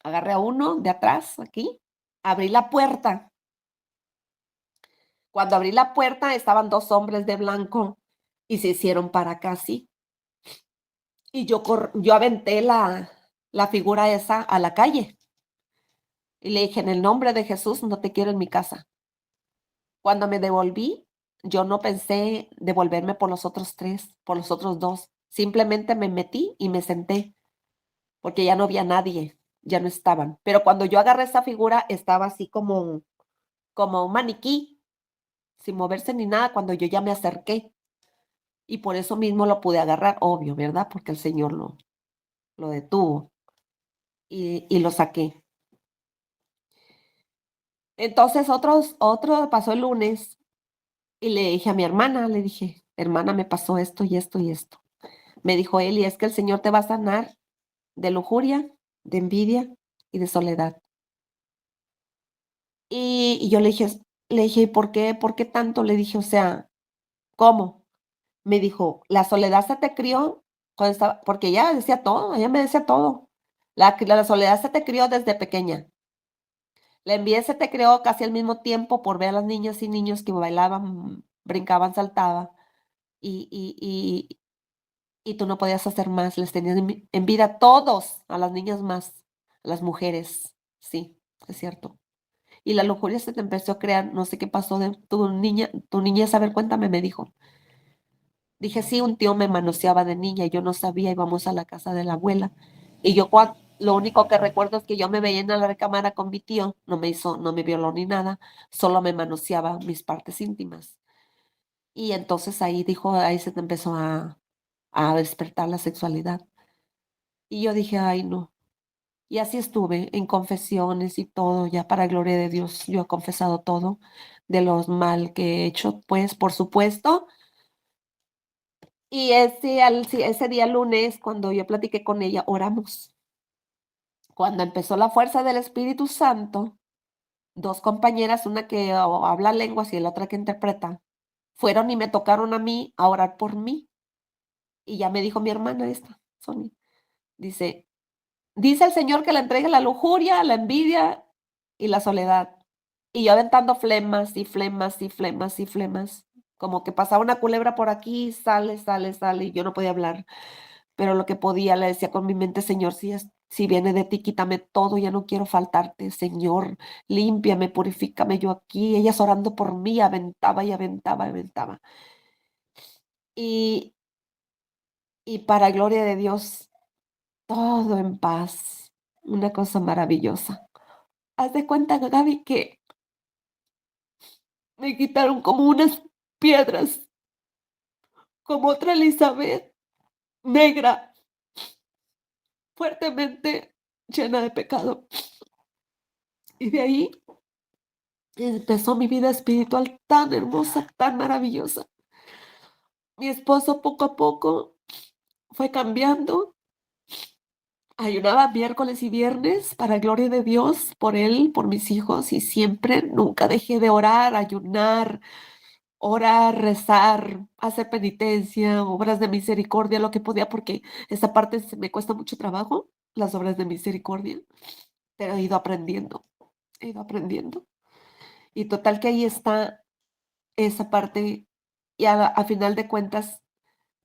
de atrás aquí, abrí la puerta. Cuando abrí la puerta estaban dos hombres de blanco y se hicieron para acá así. Y yo aventé la figura esa a la calle y le dije: en el nombre de Jesús, no te quiero en mi casa. Cuando me devolví, yo no pensé devolverme por los otros tres, por los otros dos. Simplemente me metí y me senté porque ya no había nadie, ya no estaban. Pero cuando yo agarré esa figura, estaba así como un maniquí, sin moverse ni nada, cuando yo ya me acerqué. Y por eso mismo lo pude agarrar, obvio, ¿verdad? Porque el Señor lo detuvo y lo saqué. Entonces otro pasó el lunes y le dije a mi hermana, le dije: hermana, me pasó esto y esto y esto. Me dijo: Eli, es que el Señor te va a sanar de lujuria, de envidia y de soledad. Y yo le dije: ¿y por qué? ¿Por qué tanto? Le dije, o sea, ¿cómo? Me dijo: la soledad se te crió cuando estaba, porque ella me decía todo. La soledad se te crió desde pequeña. La envidia se te creó casi al mismo tiempo por ver a las niñas y niños que bailaban, brincaban, saltaban, y, y, y, y tú no podías hacer más. Les tenías envidia a todos, a las niñas más, a las mujeres. Sí, es cierto. Y la lujuria se te empezó a crear, no sé qué pasó de tu niñez, a ver, cuéntame, me dijo. Dije: sí, un tío me manoseaba de niña y yo no sabía, íbamos a la casa de la abuela. Y yo lo único que recuerdo es que yo me veía en la recámara con mi tío, no me violó ni nada, solo me manoseaba mis partes íntimas. Y entonces ahí se te empezó a despertar la sexualidad. Y yo dije: ay, no. Y así estuve en confesiones y todo, ya para gloria de Dios, yo he confesado todo de los mal que he hecho, pues, por supuesto. Y ese día lunes, cuando yo platiqué con ella, oramos. Cuando empezó la fuerza del Espíritu Santo, dos compañeras, una que habla lenguas y la otra que interpreta, fueron y me tocaron a mí a orar por mí. Y ya me dijo mi hermana esta, Sonia, dice el Señor que le entregue la lujuria, la envidia y la soledad. Y yo aventando flemas, y flemas, y flemas, y flemas. Como que pasaba una culebra por aquí, sale, sale, sale, y yo no podía hablar. Pero lo que podía, le decía con mi mente: "Señor, si viene de ti, quítame todo, ya no quiero faltarte, Señor, límpiame, purifícame yo aquí". Ellas orando por mí, aventaba y aventaba, aventaba. Y para gloria de Dios, todo en paz, una cosa maravillosa. Haz de cuenta, Gaby, que me quitaron como unas piedras, como otra Elizabeth, negra, fuertemente llena de pecado. Y de ahí empezó mi vida espiritual tan hermosa, tan maravillosa. Mi esposo poco a poco fue cambiando. Ayunaba miércoles y viernes para gloria de Dios, por él, por mis hijos, y siempre, nunca dejé de orar, ayunar, orar, rezar, hacer penitencia, obras de misericordia, lo que podía, porque esa parte me cuesta mucho trabajo, las obras de misericordia, pero he ido aprendiendo. Y total que ahí está esa parte, y a final de cuentas,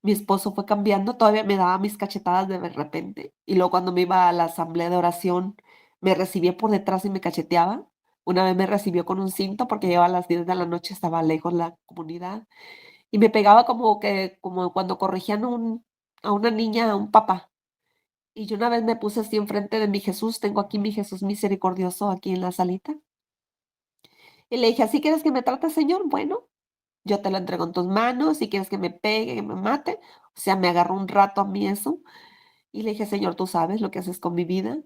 mi esposo fue cambiando, todavía me daba mis cachetadas de repente, y luego cuando me iba a la asamblea de oración, me recibía por detrás y me cacheteaba. Una vez me recibió con un cinto, porque ya a las 10 de la noche, estaba lejos la comunidad, y me pegaba como cuando corregían a una niña, a un papá. Y yo una vez me puse así enfrente de mi Jesús, tengo aquí mi Jesús misericordioso aquí en la salita, y le dije: "¿Así quieres que me trate, Señor? Bueno, yo te lo entrego en tus manos, si quieres que me pegue, que me mate". O sea, me agarró un rato a mí eso, y le dije: "Señor, tú sabes lo que haces con mi vida,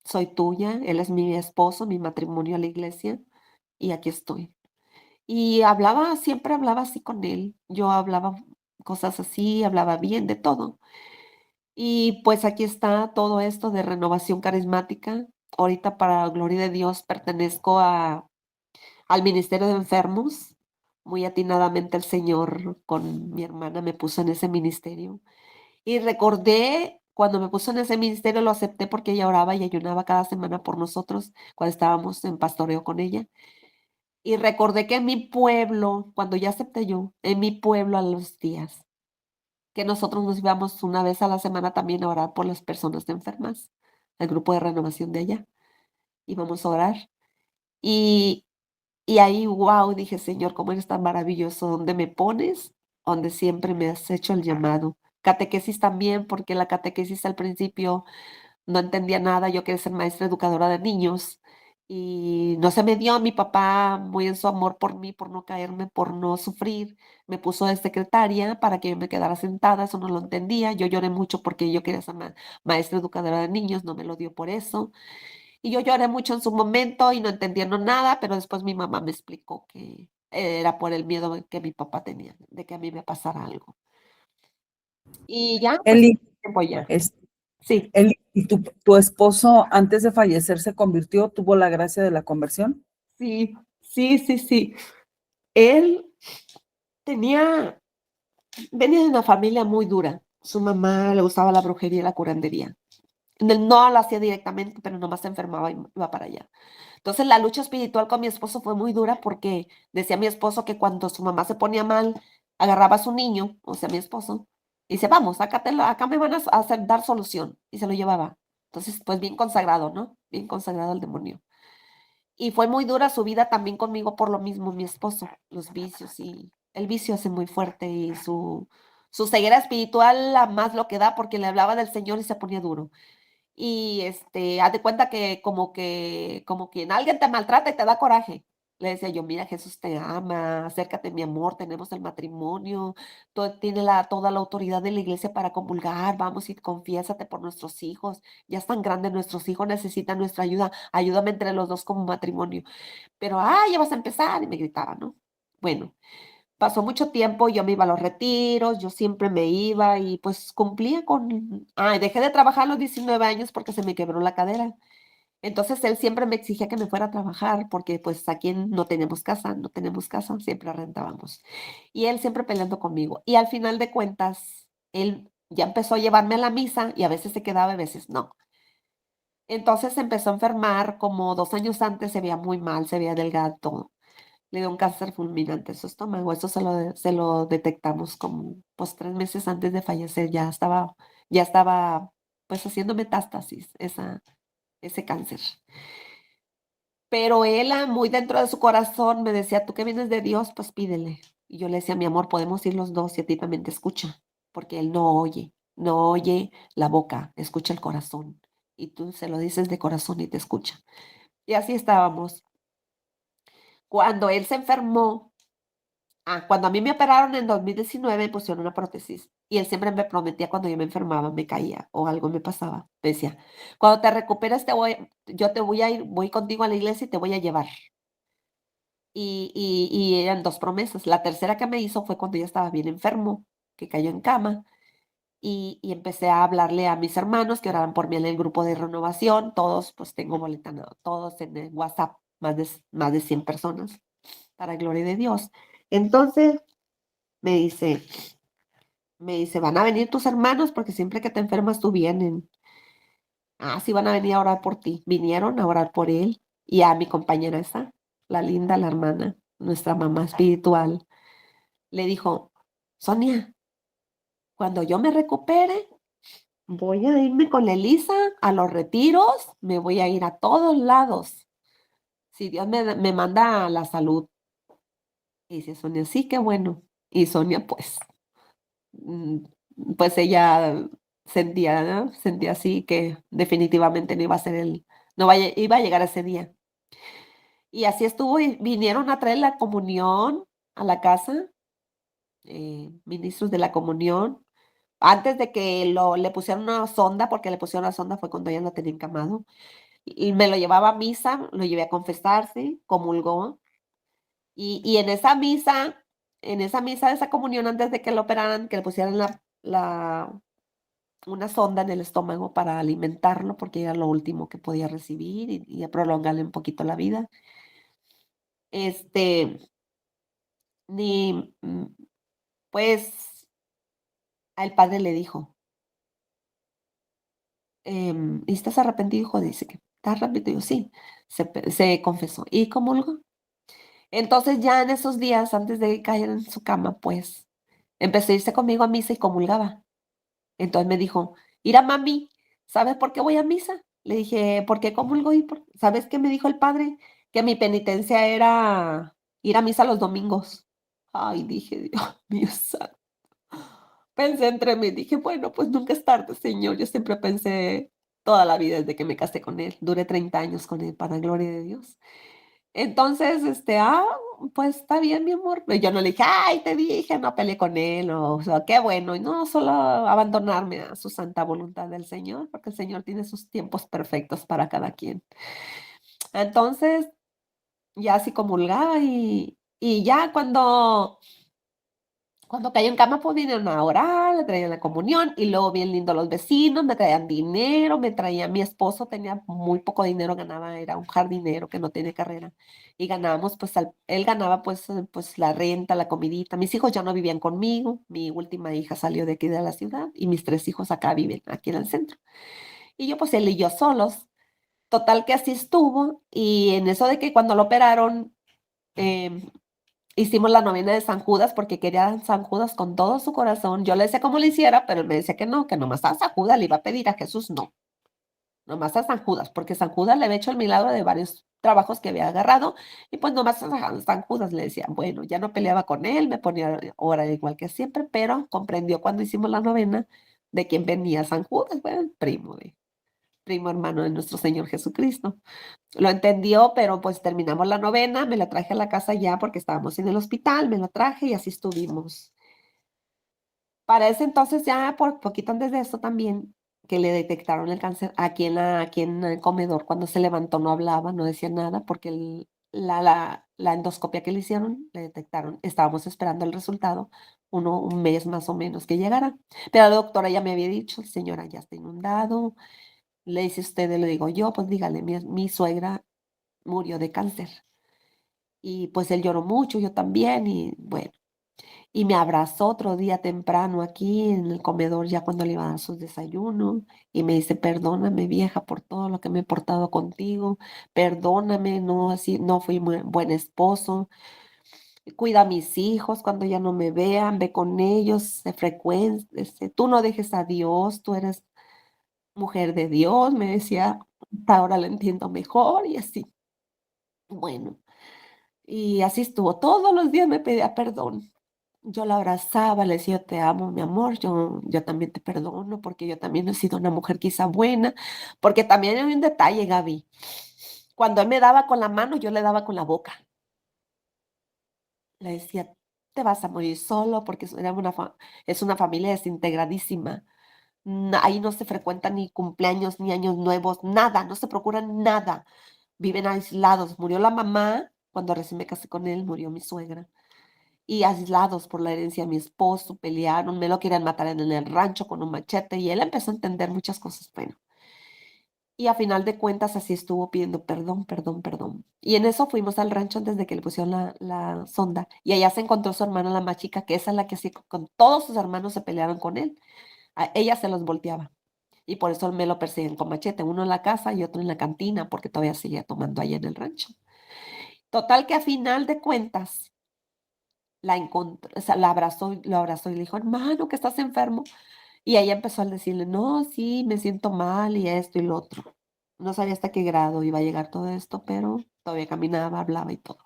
soy tuya, él es mi esposo, mi matrimonio a la iglesia, y aquí estoy". Y siempre hablaba así con él, yo hablaba cosas así, hablaba bien de todo. Y pues aquí está todo esto de Renovación Carismática. Ahorita, para gloria de Dios, pertenezco al Ministerio de Enfermos. Muy atinadamente el Señor con mi hermana me puso en ese ministerio. Y recordé cuando me puso en ese ministerio, lo acepté porque ella oraba y ayunaba cada semana por nosotros cuando estábamos en pastoreo con ella. Y recordé que en mi pueblo, cuando ya acepté yo, en mi pueblo, a los días, que nosotros nos íbamos una vez a la semana también a orar por las personas enfermas, el grupo de renovación de allá. Íbamos a orar. Y ahí, guau, dije: "Señor, cómo eres tan maravilloso, donde me pones, donde siempre me has hecho el llamado". Catequesis también, porque la catequesis al principio no entendía nada, yo quería ser maestra educadora de niños, y no se me dio. Mi papá, muy en su amor por mí, por no caerme, por no sufrir, me puso de secretaria para que yo me quedara sentada, eso no lo entendía. Yo lloré mucho porque yo quería ser maestra educadora de niños, no me lo dio por eso. Y yo lloré mucho en su momento y no entendiendo nada, pero después mi mamá me explicó que era por el miedo que mi papá tenía, de que a mí me pasara algo. Y ya, pues, Eli, tiempo ya. es- Sí, Eli, ¿y tu esposo antes de fallecer se convirtió, tuvo la gracia de la conversión? sí, sí, sí, sí. Él tenía venía de una familia muy dura. Su mamá le gustaba la brujería y la curandería. Él no lo hacía directamente, pero nomás se enfermaba y iba para allá. Entonces, la lucha espiritual con mi esposo fue muy dura porque decía mi esposo que cuando su mamá se ponía mal, agarraba a su niño, o sea, mi esposo, y dice: "Vamos, acá me van a hacer dar solución", y se lo llevaba. Entonces, pues bien consagrado, ¿no? Bien consagrado al demonio. Y fue muy dura su vida también conmigo por lo mismo, mi esposo, los vicios, y el vicio hace muy fuerte, y su ceguera espiritual a más lo que da, porque le hablaba del Señor y se ponía duro. Y, haz de cuenta que como quien alguien te maltrata y te da coraje. Le decía yo: "Mira, Jesús te ama, acércate, mi amor, tenemos el matrimonio, tiene toda la autoridad de la iglesia para comulgar, vamos y confiésate por nuestros hijos, ya están grandes nuestros hijos, necesitan nuestra ayuda, ayúdame entre los 2 como matrimonio". Pero: "Ay, ya vas a empezar", y me gritaba, ¿no? Bueno, pasó mucho tiempo, yo me iba a los retiros, yo siempre me iba y, pues, cumplía dejé de trabajar a los 19 años porque se me quebró la cadera. Entonces, él siempre me exigía que me fuera a trabajar porque, pues, aquí no tenemos casa, siempre rentábamos. Y él siempre peleando conmigo. Y al final de cuentas, él ya empezó a llevarme a la misa y a veces se quedaba, a veces no. Entonces se empezó a enfermar como 2 años antes, se veía muy mal, se veía delgado. Le dio un cáncer fulminante en su estómago. Eso se lo detectamos como pues 3 meses antes de fallecer. Ya estaba pues haciendo metástasis ese cáncer. Pero él, muy dentro de su corazón, me decía, tú que vienes de Dios, pues pídele. Y yo le decía, mi amor, podemos ir los dos y a ti también te escucha, porque él no oye la boca, escucha el corazón. Y tú se lo dices de corazón y te escucha. Y así estábamos. Cuando él se enfermó, cuando a mí me operaron en 2019, me pusieron una prótesis. Y él siempre me prometía cuando yo me enfermaba, me caía o algo me pasaba. Me decía, cuando te recuperes, yo te voy a ir, voy contigo a la iglesia y te voy a llevar. Y eran 2 promesas. La tercera que me hizo fue cuando ya estaba bien enfermo, que cayó en cama, y empecé a hablarle a mis hermanos que oraban por mí en el grupo de renovación, todos, pues tengo boleta, no, todos en el WhatsApp, más de 100 personas, para gloria de Dios. Entonces me dice van a venir tus hermanos porque siempre que te enfermas tú vienen. Sí, van a venir a orar por ti. Vinieron a orar por él y a mi compañera esa, la linda, la hermana, nuestra mamá espiritual. Le dijo, Sonia, cuando yo me recupere, voy a irme con Elisa a los retiros, me voy a ir a todos lados, si Dios me manda la salud. Y dice Sonia, sí, qué bueno. Y Sonia, mm, pues ella sentía, ¿no? Sentía así que definitivamente no iba a ser iba a llegar ese día. Y así estuvo, y vinieron a traer la comunión a la casa, ministros de la comunión. Antes de que le pusieran una sonda, porque le pusieron una sonda fue cuando ya lo tenía encamado, y me lo llevaba a misa, lo llevé a confesarse, comulgó, y en esa misa de esa comunión, antes de que lo operaran, que le pusieran una sonda en el estómago para alimentarlo, porque era lo último que podía recibir y a prolongarle un poquito la vida. Este, ni, pues, al padre le dijo, ¿y estás arrepentido, hijo? Dice que está arrepentido. Sí, se confesó y comulgó. Entonces ya en esos días, antes de caer en su cama, pues empezó a irse conmigo a misa y comulgaba. Entonces me dijo, mira, mami, ¿sabes por qué voy a misa? Le dije, ¿por qué comulgo? ¿Sabes qué me dijo el padre? Que mi penitencia era ir a misa los domingos. Ay, dije, Dios mío santo. Pensé entre mí, dije, bueno, pues nunca es tarde, Señor. Yo siempre pensé toda la vida desde que me casé con él. Duré 30 años con él, para la gloria de Dios. Entonces, pues está bien, mi amor. Pero yo no le dije, ay, te dije, no peleé con él, o sea, qué bueno. Y no, solo abandonarme a su santa voluntad del Señor, porque el Señor tiene sus tiempos perfectos para cada quien. Entonces, ya así comulgaba y ya cuando cayó en cama, pues vinieron a orar, le traían la comunión y luego bien lindo los vecinos, me traían dinero, mi esposo tenía muy poco dinero, era un jardinero que no tiene carrera y ganábamos, pues él ganaba pues la renta, la comidita. Mis hijos ya no vivían conmigo, mi última hija salió de aquí de la ciudad y mis 3 hijos acá viven, aquí en el centro. Y yo pues él y yo solos. Total que así estuvo y en eso de que cuando lo operaron, em, hicimos la novena de San Judas porque quería a San Judas con todo su corazón. Yo le decía cómo lo hiciera, pero él me decía que no, que nomás a San Judas le iba a pedir, a Jesús no, nomás a San Judas, porque San Judas le había hecho el milagro de varios trabajos que había agarrado y pues nomás a San Judas le decía, bueno, ya no peleaba con él, me ponía a orar igual que siempre, pero comprendió cuando hicimos la novena de quién venía San Judas, bueno, el primo hermano de nuestro Señor Jesucristo. Lo entendió, pero pues terminamos la novena, me la traje a la casa ya porque estábamos en el hospital, me la traje y así estuvimos. Para ese entonces, ya por poquito antes de eso también, que le detectaron el cáncer aquí en el comedor, cuando se levantó no hablaba, no decía nada, porque la endoscopia que le hicieron, le detectaron, estábamos esperando el resultado, un mes más o menos que llegara. Pero la doctora ya me había dicho, señora, ya está inundado. Le dice usted, le digo yo, pues dígale, mi suegra murió de cáncer. Y pues él lloró mucho, yo también, y bueno. Y me abrazó otro día temprano aquí en el comedor, ya cuando le iba a dar sus desayunos, y me dice, perdóname vieja por todo lo que me he portado contigo, perdóname, no, así, no fui buen esposo, cuida a mis hijos cuando ya no me vean, ve con ellos de frecuencia, tú no dejes a Dios, tú eres mujer de Dios, me decía, ahora lo entiendo mejor y así. Bueno, y así estuvo, todos los días me pedía perdón. Yo la abrazaba, le decía: "Yo te amo, mi amor, yo también te perdono, porque yo también he sido una mujer quizá buena", porque también hay un detalle, Gaby, cuando él me daba con la mano, yo le daba con la boca. Le decía: "Te vas a morir solo", porque es una familia desintegradísima. Ahí no se frecuentan ni cumpleaños, ni años nuevos, nada, no se procuran nada. Viven aislados. Murió la mamá, cuando recién me casé con él, murió mi suegra. Y aislados por la herencia de mi esposo, pelearon, me lo querían matar en el rancho con un machete y él empezó a entender muchas cosas, bueno. Y a final de cuentas así estuvo pidiendo perdón, perdón, perdón. Y en eso fuimos al rancho antes de que le pusieron la sonda y allá se encontró su hermana, la más chica, que esa es la que sí, con todos sus hermanos se pelearon con él. A ella se los volteaba y por eso me lo persiguen con machete, uno en la casa y otro en la cantina, porque todavía seguía tomando allá en el rancho. Total que a final de cuentas la encontró, o sea, la abrazó, lo abrazó y le dijo: "Hermano, que estás enfermo". Y ella empezó a decirle: "No, sí, me siento mal y esto y lo otro". No sabía hasta qué grado iba a llegar todo esto, pero todavía caminaba, hablaba y todo.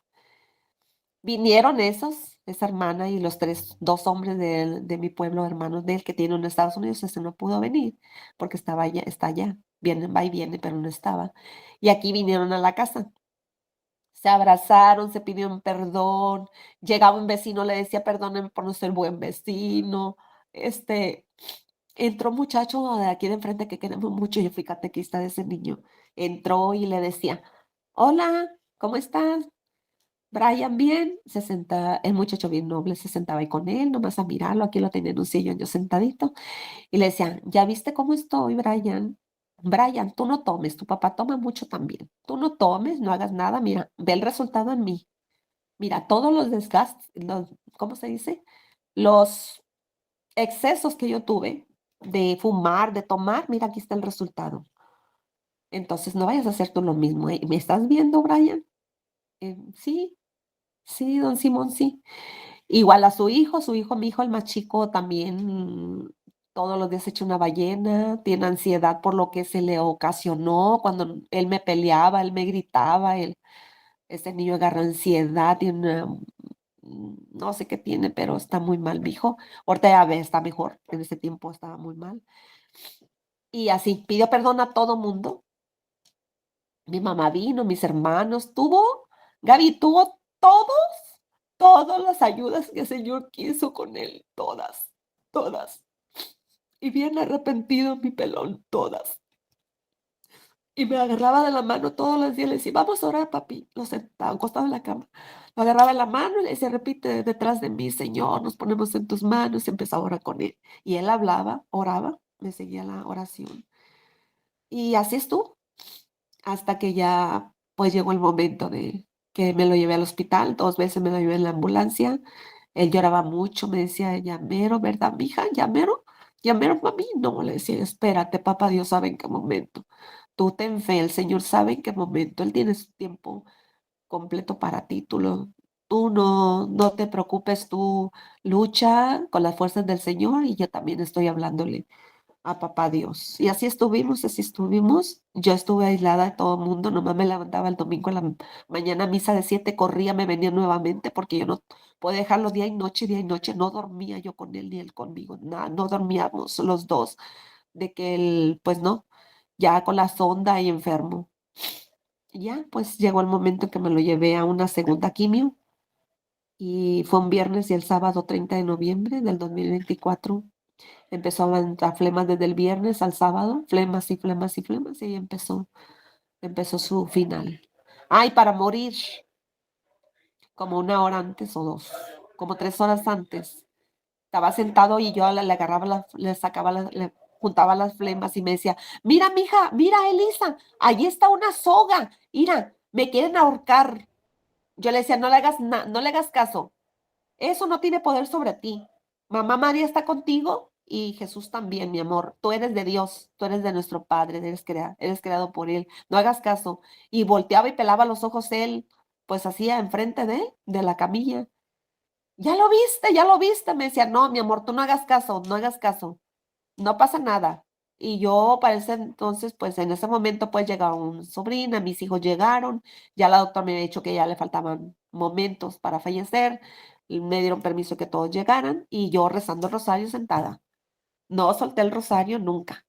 Vinieron esa hermana y los 2 hombres de mi pueblo, hermanos de él, que tiene uno en Estados Unidos, ese no pudo venir porque está allá, viene, va y viene, pero no estaba. Y aquí vinieron a la casa. Se abrazaron, se pidieron perdón, llegaba un vecino, le decía: "Perdóneme por no ser buen vecino". Entró un muchacho de aquí de enfrente que queremos mucho, yo fui catequista de ese niño. Entró y le decía: "Hola, ¿cómo estás? Brian, bien". El muchacho bien noble se sentaba ahí con él, nomás a mirarlo, aquí lo tenía en un sillón yo sentadito, y le decía: "¿Ya viste cómo estoy, Brian? Brian, tú no tomes, tu papá toma mucho también. Tú no tomes, no hagas nada, mira, ve el resultado en mí. Mira, todos los desgastes, ¿cómo se dice? Los excesos que yo tuve de fumar, de tomar, mira, aquí está el resultado. Entonces, no vayas a hacer tú lo mismo, ¿eh? ¿Me estás viendo, Brian?". Sí, sí, don Simón, sí. Igual a su hijo, mi hijo, el más chico, también todos los días echa una ballena, tiene ansiedad por lo que se le ocasionó cuando él me peleaba, él me gritaba, ese niño agarra ansiedad, tiene no sé qué tiene, pero está muy mal mi hijo. Ahorita ya ve, está mejor, en ese tiempo estaba muy mal. Y así, pidió perdón a todo mundo. Mi mamá vino, mis hermanos, Gaby tuvo todas las ayudas que el Señor quiso con él, todas, todas. Y bien arrepentido mi pelón, todas. Y me agarraba de la mano todos los días, le decía: "Vamos a orar, papi". Lo sentaba acostado en la cama. Lo agarraba de la mano y le decía: "Repite detrás de mí, Señor, nos ponemos en tus manos", y empezaba a orar con él. Y él hablaba, oraba, me seguía la oración. Y así estuvo, hasta que ya, pues, llegó el momento de que me lo llevé al hospital, 2 veces me lo llevé en la ambulancia. Él lloraba mucho, me decía: "Ya mero, ¿verdad, mija? Ya mero, ya mero, mami". No, le decía: "Espérate, papá Dios sabe en qué momento. Tú ten fe, el Señor sabe en qué momento. Él tiene su tiempo completo para ti. Tú no te preocupes, tú lucha con las fuerzas del Señor", y yo también estoy hablándole a papá Dios. Y así estuvimos, así estuvimos. Yo estuve aislada de todo el mundo, nomás me levantaba el domingo en la mañana a misa de 7, corría, me venía nuevamente porque yo no podía dejarlo día y noche, no dormía yo con él ni él conmigo, nada, no dormíamos los dos, de que él, pues no, ya con la sonda y enfermo. Y ya, pues llegó el momento en que me lo llevé a una segunda quimio y fue un viernes y el sábado 30 de noviembre del 2024. Empezó a levantar flemas desde el viernes al sábado, flemas y flemas y flemas, y ahí empezó su final. Ay, para morir, como 1 hora antes o 2, como 3 horas antes. Estaba sentado y yo le agarraba, le sacaba, le juntaba las flemas y me decía: "Mira, mija, mira, Elisa, allí está una soga, mira, me quieren ahorcar". Yo le decía: "No le hagas caso". Eso no tiene poder sobre ti. Mamá María está contigo y Jesús también, mi amor. Tú eres de Dios, tú eres de nuestro Padre, eres creado por Él. No hagas caso. Y volteaba y pelaba los ojos él, pues hacía enfrente de él, de la camilla. Ya lo viste. Me decía, no, mi amor, tú no hagas caso, no hagas caso. No pasa nada. Y yo para ese entonces, pues en ese momento, pues llegaron sobrina, mis hijos llegaron, ya la doctora me había dicho que ya le faltaban momentos para fallecer, y me dieron permiso que todos llegaran y yo rezando el rosario sentada. No solté el rosario nunca.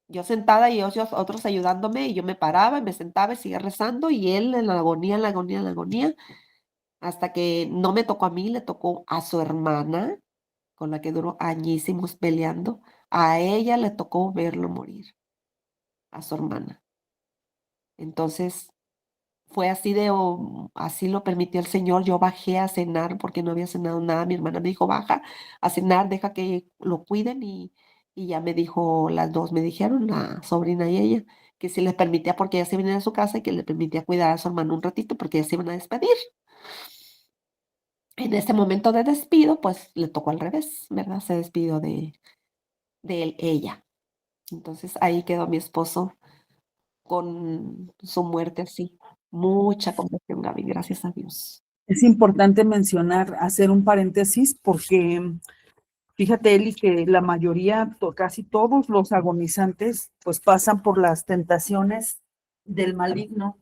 Yo sentada y ellos, otros ayudándome y yo me paraba y me sentaba y seguía rezando y él en la agonía, en la agonía, en la agonía, hasta que no me tocó a mí, le tocó a su hermana con la que duró añísimos peleando, a ella le tocó verlo morir, a su hermana. Entonces, fue así así lo permitió el Señor. Yo bajé a cenar porque no había cenado nada. Mi hermana me dijo, baja a cenar, deja que lo cuiden y ya me dijo, las dos me dijeron, la sobrina y ella, que si les permitía, porque ella se venía a su casa y que le permitía cuidar a su hermano un ratito porque ya se iban a despedir. En ese momento de despido, pues le tocó al revés, ¿verdad? Se despidió de ella. Entonces ahí quedó mi esposo con su muerte así. Mucha compasión, Gaby, gracias a Dios. Es importante mencionar, hacer un paréntesis, porque fíjate, Eli, que la mayoría, casi todos los agonizantes, pues pasan por las tentaciones del maligno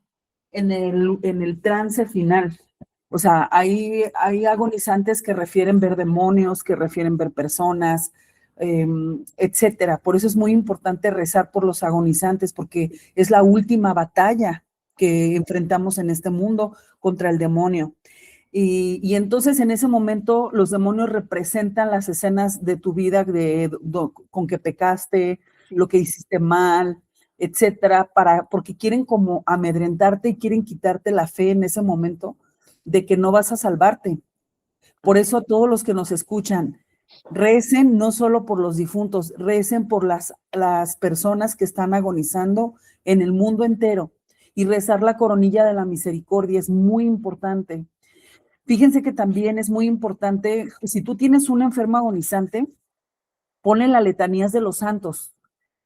en el trance final. O sea, hay agonizantes que refieren ver demonios, que refieren ver personas, etcétera. Por eso es muy importante rezar por los agonizantes, porque es la última batalla que enfrentamos en este mundo contra el demonio. Y entonces en ese momento los demonios representan las escenas de tu vida con que pecaste, lo que hiciste mal, etcétera, porque quieren como amedrentarte y quieren quitarte la fe en ese momento de que no vas a salvarte. Por eso a todos los que nos escuchan, recen no solo por los difuntos, recen por las personas que están agonizando en el mundo entero. Y rezar la coronilla de la misericordia es muy importante. Fíjense que también es muy importante, si tú tienes un enfermo agonizante, ponle las letanías de los santos.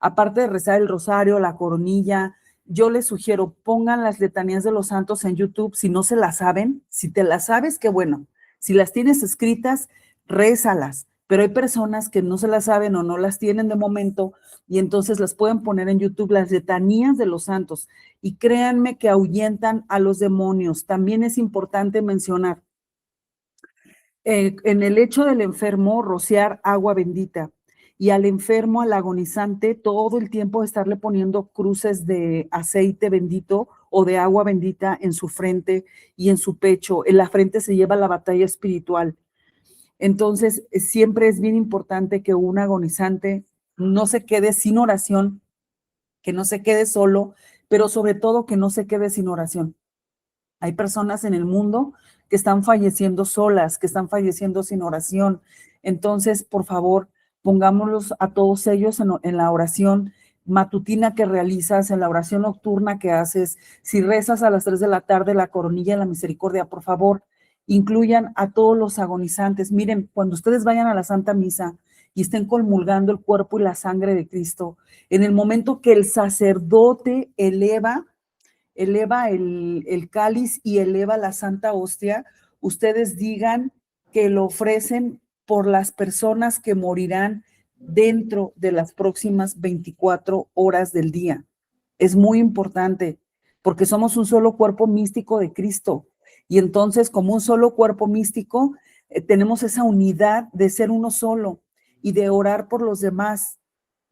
Aparte de rezar el rosario, la coronilla, yo les sugiero, pongan las letanías de los santos en YouTube, si no se las saben. Si te las sabes, qué bueno. Si las tienes escritas, rézalas. Pero hay personas que no se las saben o no las tienen de momento y entonces las pueden poner en YouTube, las letanías de los santos. Y créanme que ahuyentan a los demonios. También es importante mencionar, en el lecho del enfermo, rociar agua bendita y al enfermo, al agonizante, todo el tiempo estarle poniendo cruces de aceite bendito o de agua bendita en su frente y en su pecho. En la frente se lleva la batalla espiritual. Entonces, siempre es bien importante que un agonizante no se quede sin oración, que no se quede solo, pero sobre todo que no se quede sin oración. Hay personas en el mundo que están falleciendo solas, que están falleciendo sin oración. Entonces, por favor, pongámoslos a todos ellos en la oración matutina que realizas, en la oración nocturna que haces. Si rezas a las 3 de la tarde la coronilla de la misericordia, por favor, incluyan a todos los agonizantes. Miren, cuando ustedes vayan a la Santa Misa y estén comulgando el cuerpo y la sangre de Cristo, en el momento que el sacerdote eleva el cáliz y eleva la santa hostia, ustedes digan que lo ofrecen por las personas que morirán dentro de las próximas 24 horas del día. Es muy importante porque somos un solo cuerpo místico de Cristo y entonces como un solo cuerpo místico tenemos esa unidad de ser uno solo y de orar por los demás.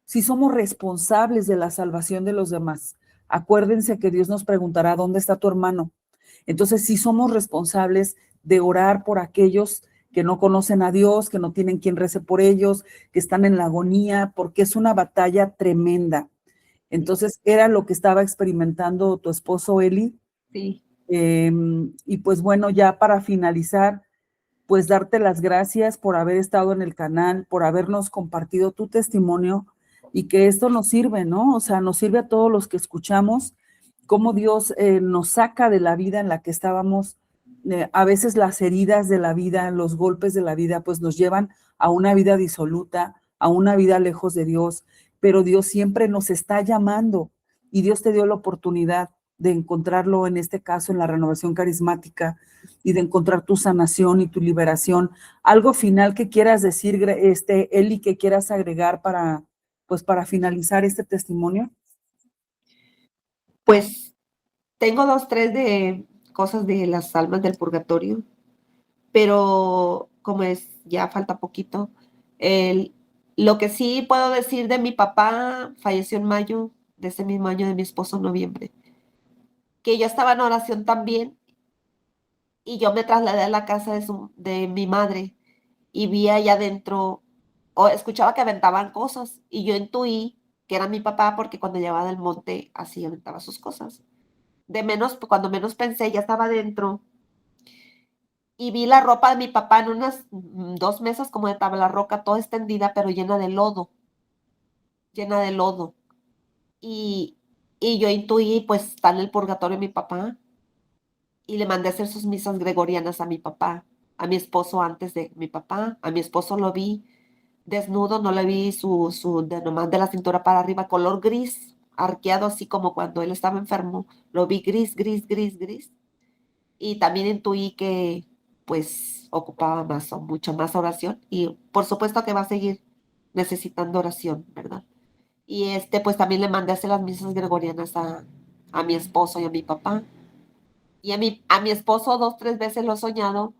Si somos responsables de la salvación de los demás. Acuérdense que Dios nos preguntará, ¿dónde está tu hermano? Entonces, sí somos responsables de orar por aquellos que no conocen a Dios, que no tienen quien rece por ellos, que están en la agonía, porque es una batalla tremenda. Entonces, era lo que estaba experimentando tu esposo, Eli. Sí. Y pues bueno, ya para finalizar, pues darte las gracias por haber estado en el canal, por habernos compartido tu testimonio y que esto nos sirve, ¿no? O sea, nos sirve a todos los que escuchamos cómo Dios nos saca de la vida en la que estábamos a veces las heridas de la vida, los golpes de la vida, pues nos llevan a una vida disoluta, a una vida lejos de Dios, pero Dios siempre nos está llamando y Dios te dio la oportunidad de encontrarlo en este caso en la renovación carismática y de encontrar tu sanación y tu liberación. Algo final que quieras decir, Eli, que quieras agregar para, pues para finalizar este testimonio. Pues tengo dos, tres de cosas de las almas del purgatorio, pero como es, ya falta poquito. El, lo que sí puedo decir de mi papá, falleció en mayo de ese mismo año, de mi esposo en noviembre, que yo estaba en oración también y yo me trasladé a la casa de mi madre y vi allá adentro, o escuchaba que aventaban cosas y yo intuí que era mi papá porque cuando llevaba del monte así aventaba sus cosas. De menos, cuando menos pensé, ya estaba adentro y vi la ropa de mi papá en unas 2 mesas como de tabla roca, toda extendida, pero llena de lodo, llena de lodo. Y, y yo intuí, pues está en el purgatorio mi papá y le mandé a hacer sus misas gregorianas a mi papá, a mi esposo antes de mi papá, a mi esposo lo vi desnudo, no le vi nomás de la cintura para arriba, color gris, arqueado así como cuando él estaba enfermo, lo vi gris, gris, gris, gris. Y también intuí que pues ocupaba más o mucho más oración y por supuesto que va a seguir necesitando oración, ¿verdad? Y pues también le mandé a hacer las misas gregorianas a mi esposo y a mi papá. Y a mi esposo 2, 3 veces lo he soñado,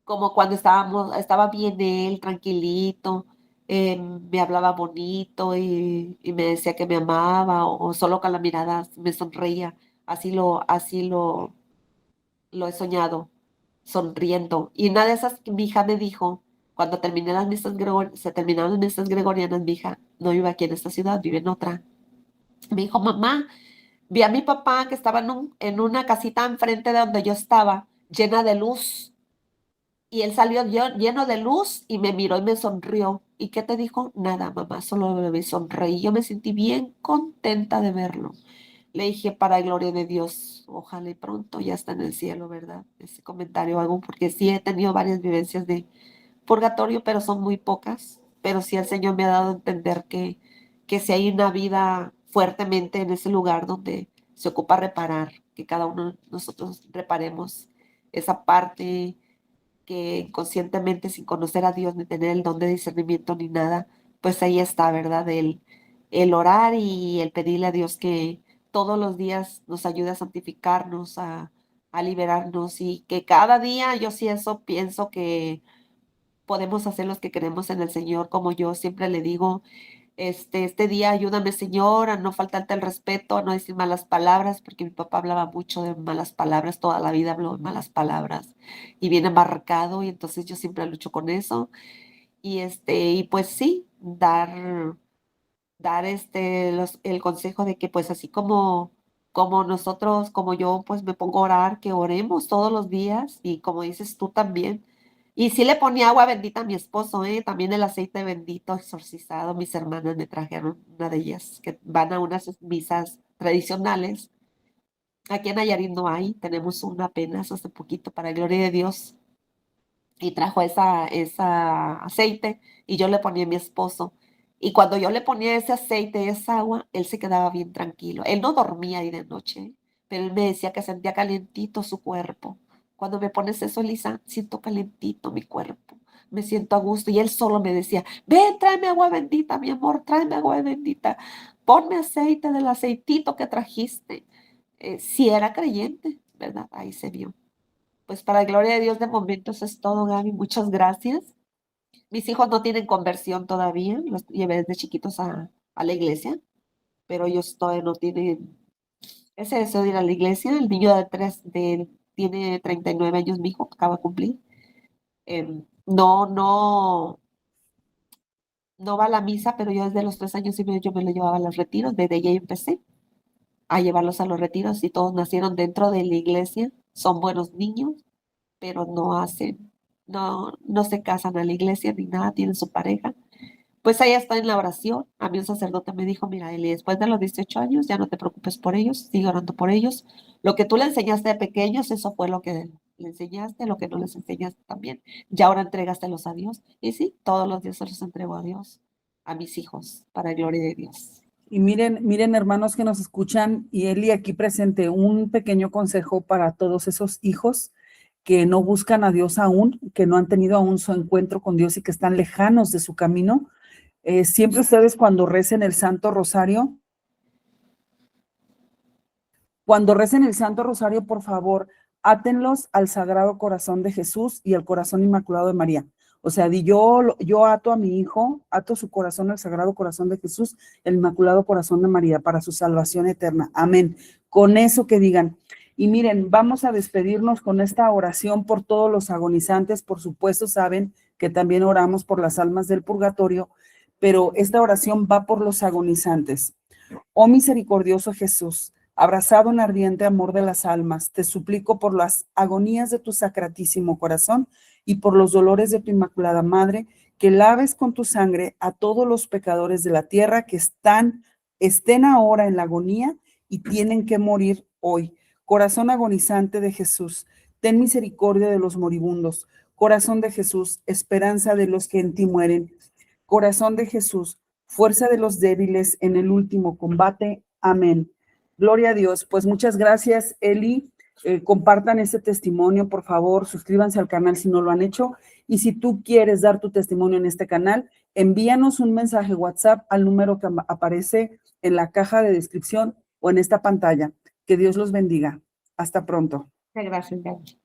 como cuando estaba bien él, tranquilito, me hablaba bonito y me decía que me amaba o solo con la mirada me sonreía. Así lo he soñado, sonriendo. Y una de esas, mi hija me dijo, cuando terminé se terminaron las misas gregorianas, mi hija no vive aquí en esta ciudad, vive en otra. Me dijo, mamá, vi a mi papá que estaba en una casita enfrente de donde yo estaba, llena de luz. Y él salió lleno de luz y me miró y me sonrió. ¿Y qué te dijo? Nada, mamá, solo me sonreí. Yo me sentí bien contenta de verlo. Le dije, para gloria de Dios, ojalá y pronto ya está en el cielo, ¿verdad? Ese comentario hago porque sí he tenido varias vivencias de purgatorio, pero son muy pocas. Pero sí el Señor me ha dado a entender que si hay una vida fuertemente en ese lugar donde se ocupa reparar, que cada uno de nosotros reparemos esa parte que conscientemente, sin conocer a Dios ni tener el don de discernimiento ni nada, pues ahí está, ¿verdad? El orar y el pedirle a Dios que todos los días nos ayude a santificarnos, a liberarnos y que cada día yo sí eso pienso que podemos hacer los que queremos en el Señor, como yo siempre le digo, este día ayúdame, Señor, a no faltarte el respeto, a no decir malas palabras, porque mi papá hablaba mucho de malas palabras, toda la vida habló de malas palabras y viene marcado, y entonces yo siempre lucho con eso. Y pues sí, dar el consejo de que pues así como nosotros, como yo, pues me pongo a orar, que oremos todos los días y como dices tú también. Y sí le ponía agua bendita a mi esposo, también el aceite bendito exorcizado. Mis hermanas me trajeron una de ellas, que van a unas misas tradicionales. Aquí en Nayarit no hay, tenemos una apenas hace poquito, para gloria de Dios, y trajo esa aceite y yo le ponía a mi esposo. Y cuando yo le ponía ese aceite, esa agua, él se quedaba bien tranquilo. Él no dormía ahí de noche, pero él me decía que sentía calientito su cuerpo. Cuando me pones eso, Elisa, siento calientito mi cuerpo, me siento a gusto. Y él solo me decía, ven, tráeme agua bendita, mi amor, tráeme agua bendita, ponme aceite del aceitito que trajiste. Si era creyente, ¿verdad? Ahí se vio. Pues para gloria de Dios, de momento eso es todo, Gaby. Muchas gracias. Mis hijos no tienen conversión todavía, los llevé desde chiquitos a la iglesia, pero ellos todavía no tienen ese deseo de ir a la iglesia. El niño tiene 39 años, mi hijo, acaba de cumplir. No, no, no va a la misa, pero yo desde los 3 años y medio yo me lo llevaba a los retiros, desde ahí empecé a llevarlos a los retiros y todos nacieron dentro de la iglesia, son buenos niños, pero no se casan a la iglesia ni nada, tienen su pareja. pues ella está en la oración. A mí un sacerdote me dijo, mira, Eli, después de los 18 años ya no te preocupes por ellos, sigue orando por ellos. Lo que tú le enseñaste de pequeños, eso fue lo que le enseñaste, lo que no les enseñaste también. Ya ahora entrégastelos a Dios. Y sí, todos los días se los entrego a Dios, a mis hijos, para gloria de Dios. Y miren, hermanos que nos escuchan, y Eli aquí presente, un pequeño consejo para todos esos hijos que no buscan a Dios aún, que no han tenido aún su encuentro con Dios y que están lejanos de su camino. Siempre ustedes cuando recen el Santo Rosario, por favor, átenlos al Sagrado Corazón de Jesús y al Corazón Inmaculado de María. O sea, yo ato a mi hijo, ato su corazón al Sagrado Corazón de Jesús, el Inmaculado Corazón de María, para su salvación eterna. Amén. Con eso que digan. Y miren, vamos a despedirnos con esta oración por todos los agonizantes. Por supuesto, saben que también oramos por las almas del purgatorio, pero esta oración va por los agonizantes. Oh misericordioso Jesús, abrazado en ardiente amor de las almas, te suplico por las agonías de tu sacratísimo corazón y por los dolores de tu Inmaculada Madre, que laves con tu sangre a todos los pecadores de la tierra que estén ahora en la agonía y tienen que morir hoy. Corazón agonizante de Jesús, ten misericordia de los moribundos. Corazón de Jesús, esperanza de los que en ti mueren. Corazón de Jesús, fuerza de los débiles en el último combate. Amén. Gloria a Dios. Pues muchas gracias, Eli. Compartan este testimonio, por favor. Suscríbanse al canal si no lo han hecho. Y si tú quieres dar tu testimonio en este canal, envíanos un mensaje WhatsApp al número que aparece en la caja de descripción o en esta pantalla. Que Dios los bendiga. Hasta pronto. Gracias, Gaby.